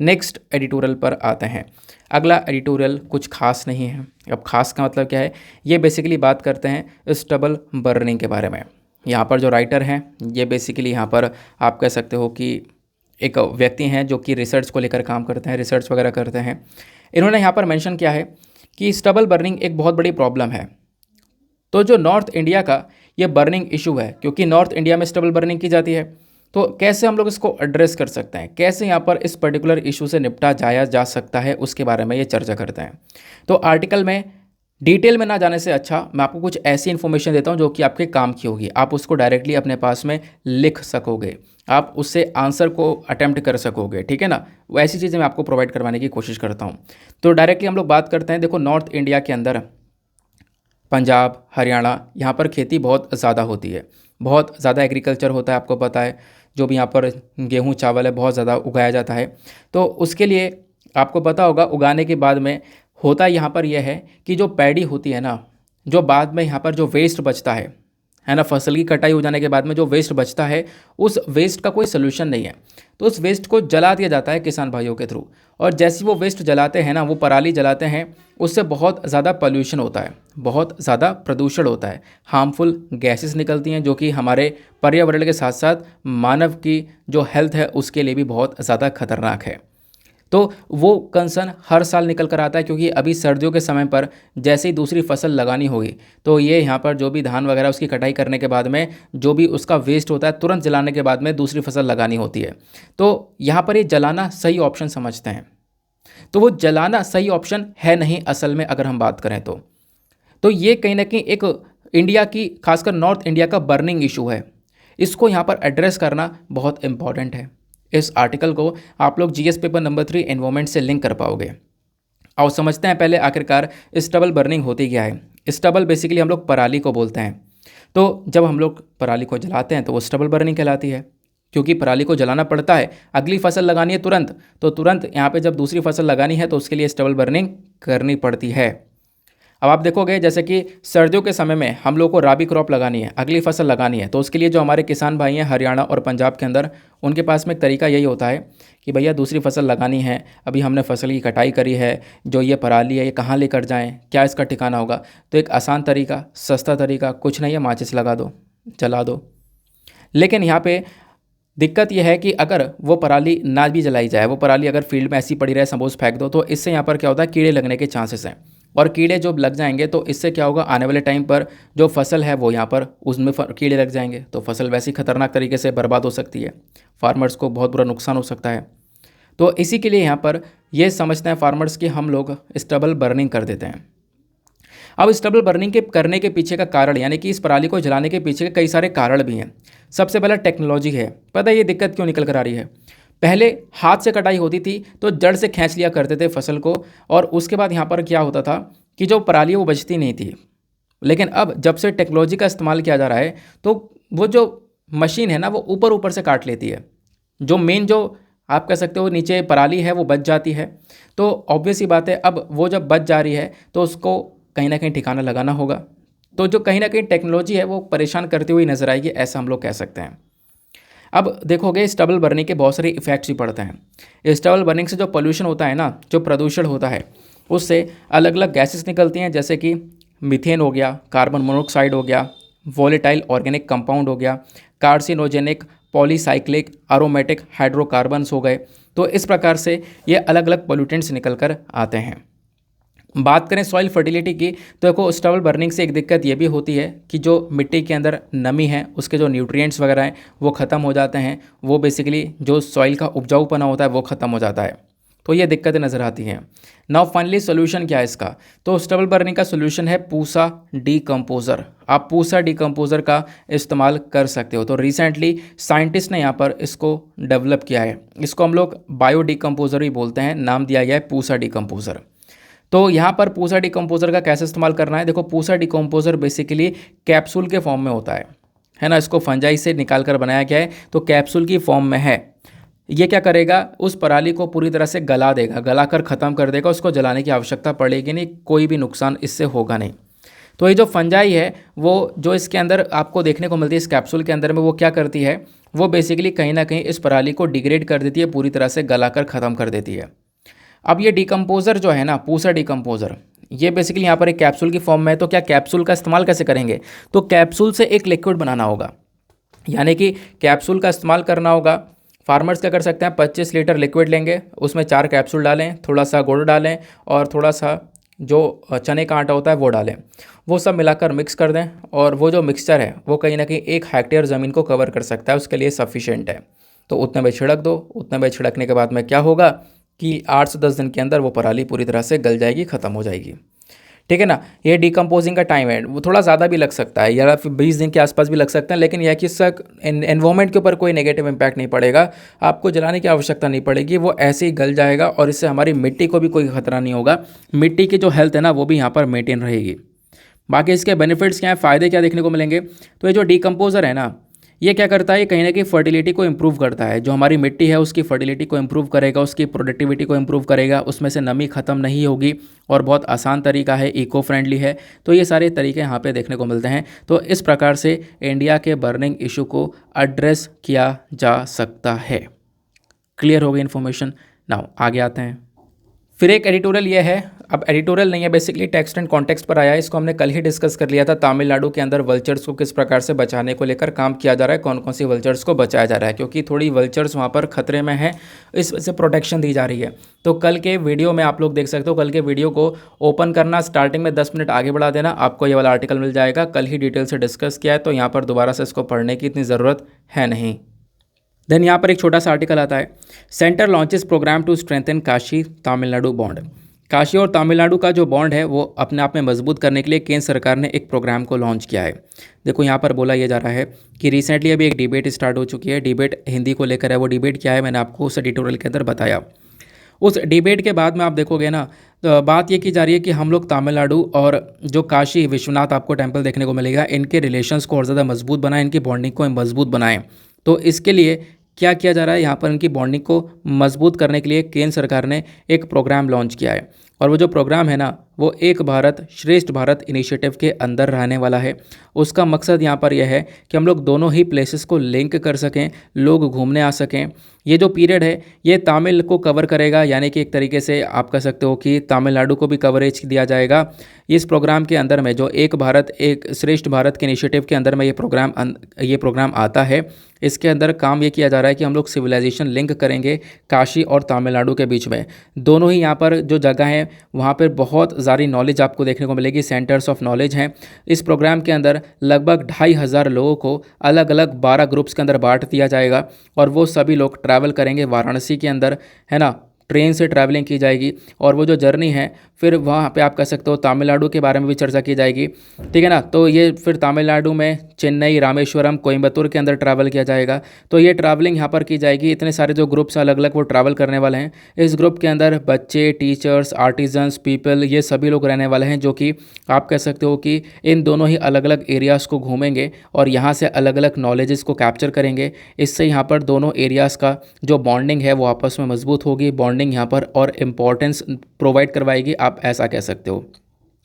Speaker 1: नेक्स्ट एडिटोरियल पर आते हैं। अगला एडिटोरियल कुछ खास नहीं है। अब खास का मतलब क्या है, ये बेसिकली बात करते हैं स्टबल बर्निंग के बारे में। यहाँ पर जो राइटर हैं ये बेसिकली यहाँ पर आप कह सकते हो कि एक व्यक्ति हैं जो कि रिसर्च को लेकर काम करते हैं, रिसर्च वगैरह करते हैं। इन्होंने यहाँ पर मेंशन किया है कि स्टबल बर्निंग एक बहुत बड़ी प्रॉब्लम है। तो जो नॉर्थ इंडिया का ये बर्निंग इशू है, क्योंकि नॉर्थ इंडिया में स्टबल बर्निंग की जाती है, तो कैसे हम लोग इसको एड्रेस कर सकते हैं, कैसे यहाँ पर इस पर्टिकुलर इशू से निपटा जाया जा सकता है, उसके बारे में ये चर्चा करते हैं। तो आर्टिकल में डिटेल में ना जाने से अच्छा मैं आपको कुछ ऐसी इन्फॉर्मेशन देता हूँ जो कि आपके काम की होगी, आप उसको डायरेक्टली अपने पास में लिख सकोगे, आप उससे आंसर को अटेम्प्ट कर सकोगे, ठीक है ना। वो ऐसी चीज़ें मैं आपको प्रोवाइड करवाने की कोशिश करता हूँ। तो डायरेक्टली हम लोग बात करते हैं। देखो, नॉर्थ इंडिया के अंदर पंजाब, हरियाणा, यहाँ पर खेती बहुत ज़्यादा होती है, बहुत ज़्यादा एग्रीकल्चर होता है, आपको पता है। जो भी यहाँ पर गेहूँ चावल है बहुत ज़्यादा उगाया जाता है। तो उसके लिए आपको पता होगा, उगाने के बाद में होता यहाँ पर यह है कि जो पैडी होती है ना, जो बाद में यहाँ पर जो वेस्ट बचता है ना, फसल की कटाई हो जाने के बाद में जो वेस्ट बचता है, उस वेस्ट का कोई सोल्यूशन नहीं है। तो उस वेस्ट को जला दिया जाता है किसान भाइयों के थ्रू। और जैसे वो वेस्ट जलाते हैं ना, वो पराली जलाते हैं, उससे बहुत ज़्यादा पॉल्यूशन होता है, बहुत ज़्यादा प्रदूषण होता है, हार्मफुल गैसेस निकलती हैं जो कि हमारे पर्यावरण के साथ साथ मानव की जो हेल्थ है उसके लिए भी बहुत ज़्यादा खतरनाक है। तो वो कंसर्न हर साल निकल कर आता है, क्योंकि अभी सर्दियों के समय पर जैसे ही दूसरी फसल लगानी होगी तो ये यहाँ पर जो भी धान वगैरह उसकी कटाई करने के बाद में जो भी उसका वेस्ट होता है तुरंत जलाने के बाद में दूसरी फसल लगानी होती है। तो यहाँ पर ये जलाना सही ऑप्शन समझते हैं, तो वो जलाना सही ऑप्शन है नहीं असल में, अगर हम बात करें तो ये कहीं ना कहीं एक इंडिया की, खासकर नॉर्थ इंडिया का बर्निंग इशू है। इसको यहाँ पर एड्रेस करना बहुत इंपॉर्टेंट है। इस आर्टिकल को आप लोग जीएस पेपर नंबर 3 एनवायरमेंट से लिंक कर पाओगे। और समझते हैं पहले आखिरकार स्टबल बर्निंग होती क्या है। स्टबल बेसिकली हम लोग पराली को बोलते हैं। तो जब हम लोग पराली को जलाते हैं तो वो स्टबल बर्निंग कहलाती है, क्योंकि पराली को जलाना पड़ता है, अगली फसल लगानी है तुरंत, तो तुरंत यहाँ पे जब दूसरी फसल लगानी है तो उसके लिए स्टबल बर्निंग करनी पड़ती है। अब आप देखोगे जैसे कि सर्दियों के समय में हम लोग को राबी क्रॉप लगानी है, अगली फसल लगानी है, तो उसके लिए जो हमारे किसान भाई हैं हरियाणा और पंजाब के अंदर, उनके पास में एक तरीका यही होता है कि भैया दूसरी फसल लगानी है, अभी हमने फसल की कटाई करी है, जो ये पराली है ये कहाँ लेकर जाएं, क्या इसका ठिकाना होगा। तो एक आसान तरीका, सस्ता तरीका कुछ नहीं है, माचिस लगा दो, जला दो। लेकिन यहाँ पे दिक्कत यह है कि अगर वो पराली ना भी जलाई जाए, वो पराली अगर फील्ड में ऐसी पड़ी रहे, सपोज फेंक दो, तो इससे यहाँ पर क्या होता है, कीड़े लगने के चांसेस हैं। और कीड़े जब लग जाएंगे तो इससे क्या होगा, आने वाले टाइम पर जो फसल है वो यहाँ पर उसमें कीड़े लग जाएंगे, तो फसल वैसी खतरनाक तरीके से बर्बाद हो सकती है, फार्मर्स को बहुत बुरा नुकसान हो सकता है। तो इसी के लिए यहाँ पर ये समझते हैं फार्मर्स कि हम लोग स्टबल बर्निंग कर देते हैं। अब स्टबल बर्निंग के करने के पीछे का कारण, यानी कि इस पराली को जलाने के पीछे के कई सारे कारण भी हैं। सबसे पहला टेक्नोलॉजी है। पता है ये दिक्कत क्यों निकल कर आ रही है? पहले हाथ से कटाई होती थी तो जड़ से खींच लिया करते थे फसल को, और उसके बाद यहाँ पर क्या होता था कि जो पराली है वो बचती नहीं थी। लेकिन अब जब से टेक्नोलॉजी का इस्तेमाल किया जा रहा है तो वो जो मशीन है ना, वो ऊपर ऊपर से काट लेती है, जो मेन जो आप कह सकते हो नीचे पराली है वो बच जाती है। तो ऑब्वियस ही बात है, अब वो जब बच जा रही है तो उसको कहीं ना कहीं ठिकाना लगाना होगा। तो जो कहीं ना कहीं टेक्नोलॉजी है वो परेशान करती हुई नजर आएगी, ऐसा हम लोग कह सकते हैं। अब देखोगे स्टबल बर्निंग के बहुत सारे इफेक्ट्स भी पड़ते हैं। स्टबल बर्निंग से जो पोल्यूशन होता है ना, जो प्रदूषण होता है, उससे अलग अलग गैसेस निकलती हैं, जैसे कि मीथेन हो गया, कार्बन मोनोऑक्साइड हो गया, वोलेटाइल ऑर्गेनिक कंपाउंड हो गया, कार्सिनोजेनिक, पॉलीसाइक्लिक, एरोमेटिक हाइड्रोकार्बन्स हो गए। तो इस प्रकार से ये अलग अलग पोल्यूटेंट्स निकल कर आते हैं। बात करें सॉइल फर्टिलिटी की, तो देखो स्टबल बर्निंग से एक दिक्कत ये भी होती है कि जो मिट्टी के अंदर नमी है, उसके जो न्यूट्रिएंट्स वगैरह हैं वो ख़त्म हो जाते हैं, वो बेसिकली जो सॉइल का उपजाऊपना होता है वो ख़त्म हो जाता है। तो ये दिक्कतें नज़र आती हैं। नाउ फाइनली सोल्यूशन क्या है इसका? तो स्टबल बर्निंग का सोल्यूशन है पूसा डिकम्पोज़र। आप पूसा डिकम्पोज़र का इस्तेमाल कर सकते हो। तो रिसेंटली साइंटिस्ट ने यहाँ पर इसको डेवलप किया है, इसको हम लोग बायो डिकम्पोज़र भी बोलते हैं, नाम दिया गया है पूसा डिकम्पोज़र। तो यहाँ पर पूसा डिकम्पोज़र का कैसे इस्तेमाल करना है? देखो, पूसा डिकम्पोज़र बेसिकली कैप्सूल के फॉर्म में होता है ना, इसको फंजाई से निकाल कर बनाया गया है, तो कैप्सूल की फॉर्म में है। ये क्या करेगा, उस पराली को पूरी तरह से गला देगा, गला कर ख़त्म कर देगा, उसको जलाने की आवश्यकता पड़ेगी नहीं, कोई भी नुकसान इससे होगा नहीं। तो ये जो फंजाई है वो जो इसके अंदर आपको देखने को मिलती है इस कैप्सूल के अंदर में, वो क्या करती है, वो बेसिकली कहीं ना कहीं इस पराली को डिग्रेड कर देती है, पूरी तरह से गलाकर ख़त्म कर देती है। अब ये डिकम्पोज़र जो है ना, पूसा डिकम्पोज़र, ये बेसिकली यहाँ पर एक कैप्सूल की फॉर्म में है। तो क्या कैप्सूल का इस्तेमाल कैसे करेंगे, तो कैप्सूल से एक लिक्विड बनाना होगा, यानी कि कैप्सूल का इस्तेमाल करना होगा। फार्मर्स क्या कर सकते हैं, 25 लीटर लिक्विड लेंगे, उसमें 4 कैप्सूल डालें, थोड़ा सा गुड़ डालें और थोड़ा सा जो चने का आटा होता है वो डालें, वो सब मिलाकर मिक्स कर दें और वो जो मिक्सचर है वो कहीं ना कहीं 1 हेक्टेयर ज़मीन को कवर कर सकता है, उसके लिए सफिशिएंट है। तो उतने में छिड़क दो। उतने में छिड़कने के बाद में क्या होगा कि 8 से 10 दिन के अंदर वो पराली पूरी तरह से गल जाएगी, ख़त्म हो जाएगी। ठीक है ना। ये डिकम्पोजिंग का टाइम है, वो थोड़ा ज़्यादा भी लग सकता है या फिर 20 दिन के आसपास भी लग सकता है, लेकिन यह कि इससे एनवायरमेंट के ऊपर कोई नेगेटिव इम्पैक्ट नहीं पड़ेगा, आपको जलाने की आवश्यकता नहीं पड़ेगी, वो ऐसे ही गल जाएगा और इससे हमारी मिट्टी को भी कोई खतरा नहीं होगा। मिट्टी की जो हेल्थ है ना वो भी यहाँ पर मेंटेन रहेगी। बाकी इसके बेनिफिट्स क्या हैं, फ़ायदे क्या देखने को मिलेंगे, तो ये जो डिकम्पोज़र है ना, ये क्या करता है, ये कहीं ना कहीं फर्टिलिटी को इम्प्रूव करता है। जो हमारी मिट्टी है उसकी फर्टिलिटी को इम्प्रूव करेगा, उसकी प्रोडक्टिविटी को इम्प्रूव करेगा, उसमें से नमी ख़त्म नहीं होगी और बहुत आसान तरीका है, इको फ्रेंडली है। तो ये सारे तरीके यहाँ पे देखने को मिलते हैं। तो इस प्रकार से इंडिया के बर्निंग इशू को एड्रेस किया जा सकता है। क्लियर हो गई इन्फॉर्मेशन। नाउ आगे आते हैं। फिर एक एडिटोरियल ये है, अब एडिटोरियल नहीं है, बेसिकली टेक्स्ट एंड कॉन्टेक्स्ट पर आया है। इसको हमने कल ही डिस्कस कर लिया था। तमिलनाडु के अंदर वल्चर्स को किस प्रकार से बचाने को लेकर काम किया जा रहा है, कौन कौन सी वल्चर्स को बचाया जा रहा है, क्योंकि थोड़ी वल्चर्स वहाँ पर खतरे में है, इस वजह से प्रोटेक्शन दी जा रही है। तो कल के वीडियो में आप लोग देख सकते हो, कल के वीडियो को ओपन करना, स्टार्टिंग में 10 मिनट आगे बढ़ा देना, आपको ये वाला आर्टिकल मिल जाएगा। कल ही डिटेल से डिस्कस किया है, तो यहाँ पर दोबारा से इसको पढ़ने की इतनी ज़रूरत है नहीं। देन यहाँ पर एक छोटा सा आर्टिकल आता है, centre launches programme to strengthen Kashi Tamil Nadu bond. Kashi और तमिलनाडु का जो बॉन्ड है वो अपने आप में मजबूत करने के लिए केंद्र सरकार ने एक प्रोग्राम को लॉन्च किया है। देखो यहाँ पर बोला यह जा रहा है कि रिसेंटली अभी एक डिबेट स्टार्ट हो चुकी है। डिबेट हिंदी को लेकर है। वो डिबेट क्या है मैंने आपको उस एडिटोरियल के अंदर बताया। उस डिबेट के बाद में आप देखोगे ना, तो बात ये की जा रही है कि हम लोग तमिलनाडु और जो काशी विश्वनाथ आपको टेम्पल देखने को मिलेगा, इनके रिलेशंस को और ज़्यादा मजबूत बनाएं, इनकी बॉन्डिंग को मजबूत बनाएं। तो इसके लिए क्या किया जा रहा है, यहाँ पर इनकी बॉन्डिंग को मजबूत करने के लिए केंद्र सरकार ने एक प्रोग्राम लॉन्च किया है। और वो जो प्रोग्राम है ना, वो एक भारत श्रेष्ठ भारत इनिशिएटिव के अंदर रहने वाला है। उसका मकसद यहाँ पर यह है कि हम लोग दोनों ही प्लेसेस को लिंक कर सकें, लोग घूमने आ सकें। ये जो पीरियड है ये तमिल को कवर करेगा, यानी कि एक तरीके से आप कह सकते हो कि तमिलनाडु को भी कवरेज दिया जाएगा इस प्रोग्राम के अंदर में। जो एक भारत एक श्रेष्ठ भारत के इनिशिएटिव के अंदर में ये प्रोग्राम आता है। इसके अंदर काम ये किया जा रहा है कि हम लोग सिविलाइजेशन लिंक करेंगे काशी और तमिलनाडु के बीच में। दोनों ही यहाँ पर जो जगह हैं वहाँ पर बहुत सारी नॉलेज आपको देखने को मिलेगी, सेंटर्स ऑफ नॉलेज हैं। इस प्रोग्राम के अंदर लगभग 2500 लोगों को अलग अलग 12 ग्रुप्स के अंदर बांट दिया जाएगा और वो सभी लोग ट्रैवल करेंगे वाराणसी के अंदर, है ना। ट्रेन से ट्रैवलिंग की जाएगी और वो जो जर्नी है फिर वहाँ पे आप कह सकते हो तमिलनाडु के बारे में भी चर्चा की जाएगी, ठीक है ना। तो ये फिर तमिलनाडु में चेन्नई, रामेश्वरम, कोयम्बतूर के अंदर ट्रैवल किया जाएगा। तो ये ट्रैवलिंग यहाँ पर की जाएगी। इतने सारे जो ग्रुप्स अलग अलग वो ट्रैवल करने वाले हैं। इस ग्रुप के अंदर बच्चे, टीचर्स, आर्टिजन्स, पीपल, ये सभी लोग रहने वाले हैं, जो कि आप कह सकते हो कि इन दोनों ही अलग अलग एरियाज़ को घूमेंगे और यहाँ से अलग अलग नॉलेजेस को कैप्चर करेंगे। इससे यहाँ पर दोनों एरियाज़ का जो बॉन्डिंग है वो आपस में मजबूत होगी। बॉन्डिंग यहाँ पर और इम्पॉर्टेंस प्रोवाइड करवाएगी, आप ऐसा कह सकते हो।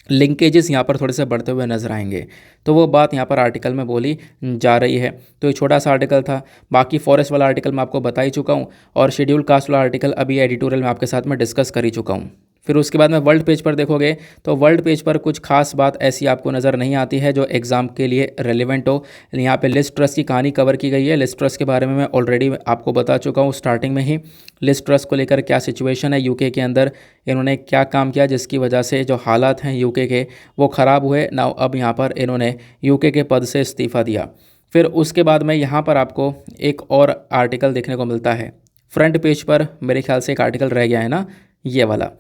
Speaker 1: लिंकेजेस यहाँ पर थोड़े से बढ़ते हुए नजर आएंगे। तो वो बात यहाँ पर आर्टिकल में बोली जा रही है। तो ये छोटा सा आर्टिकल था। बाकी फॉरेस्ट वाला आर्टिकल मैं आपको बता ही चुका हूँ और शेड्यूल कास्ट वाला आर्टिकल अभी एडिटोरियल में आपके साथ में डिस्कस कर ही चुका हूँ। फिर उसके बाद में वर्ल्ड पेज पर देखोगे तो वर्ल्ड पेज पर कुछ खास बात ऐसी आपको नज़र नहीं आती है जो एग्ज़ाम के लिए रेलिवेंट हो। यहाँ पे लिस्ट ट्रस्ट की कहानी कवर की गई है। लिस्ट ट्रस्ट के बारे में मैं ऑलरेडी आपको बता चुका हूँ स्टार्टिंग में ही। लिस्ट ट्रस्ट को लेकर क्या सिचुएशन है यूके के अंदर, इन्होंने क्या काम किया जिसकी वजह से जो हालात हैं यूके के वो ख़राब हुए ना। अब यहाँ पर इन्होंने यूके के पद से इस्तीफ़ा दिया। फिर उसके बाद में यहाँ पर आपको एक और आर्टिकल देखने को मिलता है फ्रंट पेज पर। मेरे ख्याल से एक आर्टिकल रह गया है ना, ये वाला।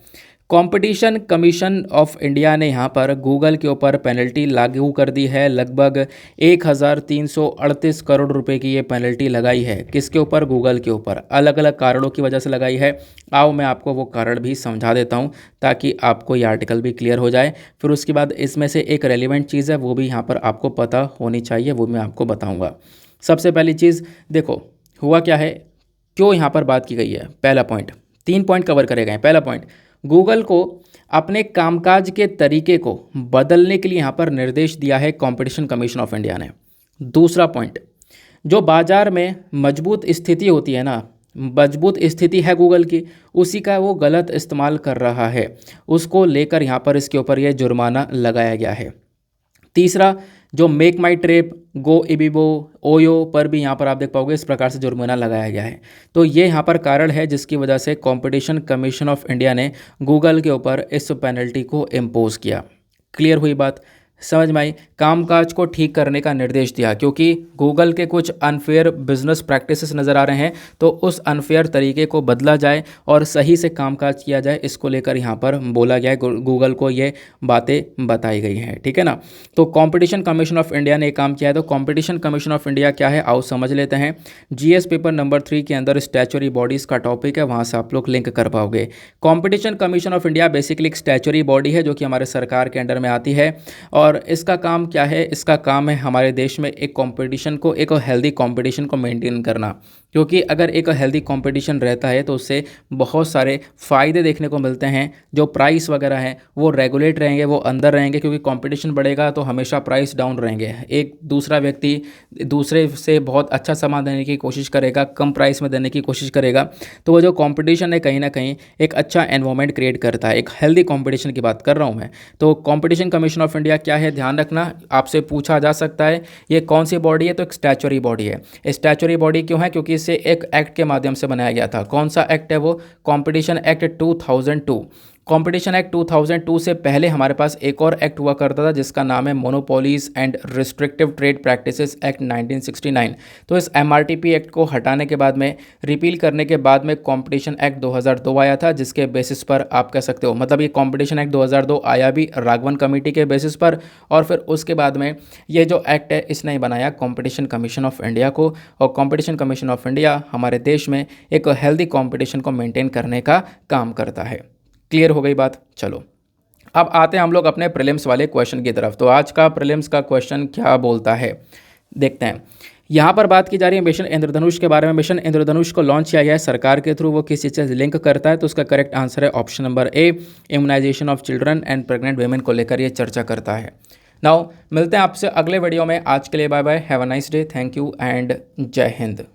Speaker 1: कंपटीशन कमीशन ऑफ इंडिया ने यहाँ पर गूगल के ऊपर पेनल्टी लागू कर दी है। लगभग 1338 करोड़ रुपए की ये पेनल्टी लगाई है। किसके ऊपर? गूगल के ऊपर। अलग अलग कारणों की वजह से लगाई है। आओ मैं आपको वो कारण भी समझा देता हूँ ताकि आपको ये आर्टिकल भी क्लियर हो जाए। फिर उसके बाद इसमें से एक रेलिवेंट चीज़ है वो भी यहाँ पर आपको पता होनी चाहिए, वो मैं आपको बताऊँगा। सबसे पहली चीज़ देखो हुआ क्या है, क्यों यहाँ पर बात की गई है। पहला पॉइंट, 3 पॉइंट कवर करे गए हैं। पहला पॉइंट, गूगल को अपने कामकाज के तरीके को बदलने के लिए यहाँ पर निर्देश दिया है कंपटीशन कमीशन ऑफ इंडिया ने। दूसरा पॉइंट, जो बाजार में मजबूत स्थिति होती है ना, मजबूत स्थिति है गूगल की, उसी का वो गलत इस्तेमाल कर रहा है, उसको लेकर यहाँ पर इसके ऊपर ये जुर्माना लगाया गया है। तीसरा, जो मेक माई ट्रिप, गो इबीबो, ओयो पर भी यहाँ पर आप देख पाओगे इस प्रकार से जुर्माना लगाया गया है। तो ये यहाँ पर कारण है जिसकी वजह से कंपटीशन कमीशन ऑफ इंडिया ने गूगल के ऊपर इस पेनल्टी को इम्पोज किया। क्लियर हुई बात, समझ में आई? कामकाज को ठीक करने का निर्देश दिया क्योंकि गूगल के कुछ अनफेयर बिजनेस प्रैक्टिसेस नज़र आ रहे हैं, तो उस अनफेयर तरीके को बदला जाए और सही से कामकाज किया जाए, इसको लेकर यहाँ पर बोला गया है, गूगल को ये बातें बताई गई हैं। ठीक है ना। तो कंपटीशन कमीशन ऑफ इंडिया ने काम किया है। तो कंपटीशन कमीशन ऑफ इंडिया क्या है, आओ समझ लेते हैं। जीएस पेपर नंबर 3 के अंदर स्टैच्यूटरी बॉडीज़ का टॉपिक है, वहाँ से आप लोग लिंक कर पाओगे। Competition commission of India basically एक स्टैच्यूटरी बॉडी है जो कि हमारे सरकार के अंडर में आती है, और इसका काम क्या है, इसका काम है हमारे देश में एक कंपटीशन को, एक हेल्दी कंपटीशन को मेंटेन करना। क्योंकि अगर एक हेल्दी कंपटीशन रहता है तो उससे बहुत सारे फ़ायदे देखने को मिलते हैं। जो प्राइस वगैरह हैं वो रेगुलेट रहेंगे, वो अंदर रहेंगे, क्योंकि कंपटीशन बढ़ेगा तो हमेशा प्राइस डाउन रहेंगे। एक दूसरा व्यक्ति दूसरे से बहुत अच्छा सामान देने की कोशिश करेगा, कम प्राइस में देने की कोशिश करेगा, तो वो जो कंपटीशन है कहीं ना कहीं एक अच्छा एनवायरनमेंट क्रिएट करता है। एक हेल्दी कंपटीशन की बात कर रहा हूँ मैं। तो कंपटीशन कमीशन ऑफ इंडिया क्या है, ध्यान रखना, आपसे पूछा जा सकता है ये कौन सी बॉडी है, तो एक स्टैच्यूटरी बॉडी है। स्टैच्यूटरी बॉडी क्यों है, क्योंकि इसे एक एक्ट के माध्यम से बनाया गया था। कौन सा एक्ट है वो, कंपटीशन एक्ट 2002। कंपटीशन एक्ट 2002 से पहले हमारे पास एक और एक्ट हुआ करता था जिसका नाम है monopolies and restrictive trade practices act 1969। तो इस एमआरटीपी एक्ट को हटाने के बाद में, रिपील करने के बाद में कंपटीशन एक्ट 2002 आया था, जिसके बेसिस पर आप कह सकते हो, मतलब ये कंपटीशन एक्ट 2002 आया भी राघवन कमेटी के बेसिस पर, और फिर उसके बाद में ये जो एक्ट है इसने बनाया कंपटीशन कमीशन ऑफ इंडिया को। और कंपटीशन कमीशन ऑफ इंडिया हमारे देश में एक हेल्दी कंपटीशन को मेंटेन करने का काम करता है। क्लियर हो गई बात? चलो अब आते हैं हम लोग अपने प्रीलिम्स वाले क्वेश्चन की तरफ। तो आज का प्रीलिम्स का क्वेश्चन क्या बोलता है, देखते हैं। यहाँ पर बात की जा रही है मिशन इंद्रधनुष के बारे में। मिशन इंद्रधनुष को लॉन्च किया गया है सरकार के थ्रू, वो किस चीज़ से लिंक करता है, तो उसका करेक्ट आंसर है option number A, immunization of children and pregnant women को लेकर ये चर्चा करता है। नाउ मिलते हैं आपसे अगले वीडियो में। आज के लिए bye bye, have a nice day, thank you and जय हिंद।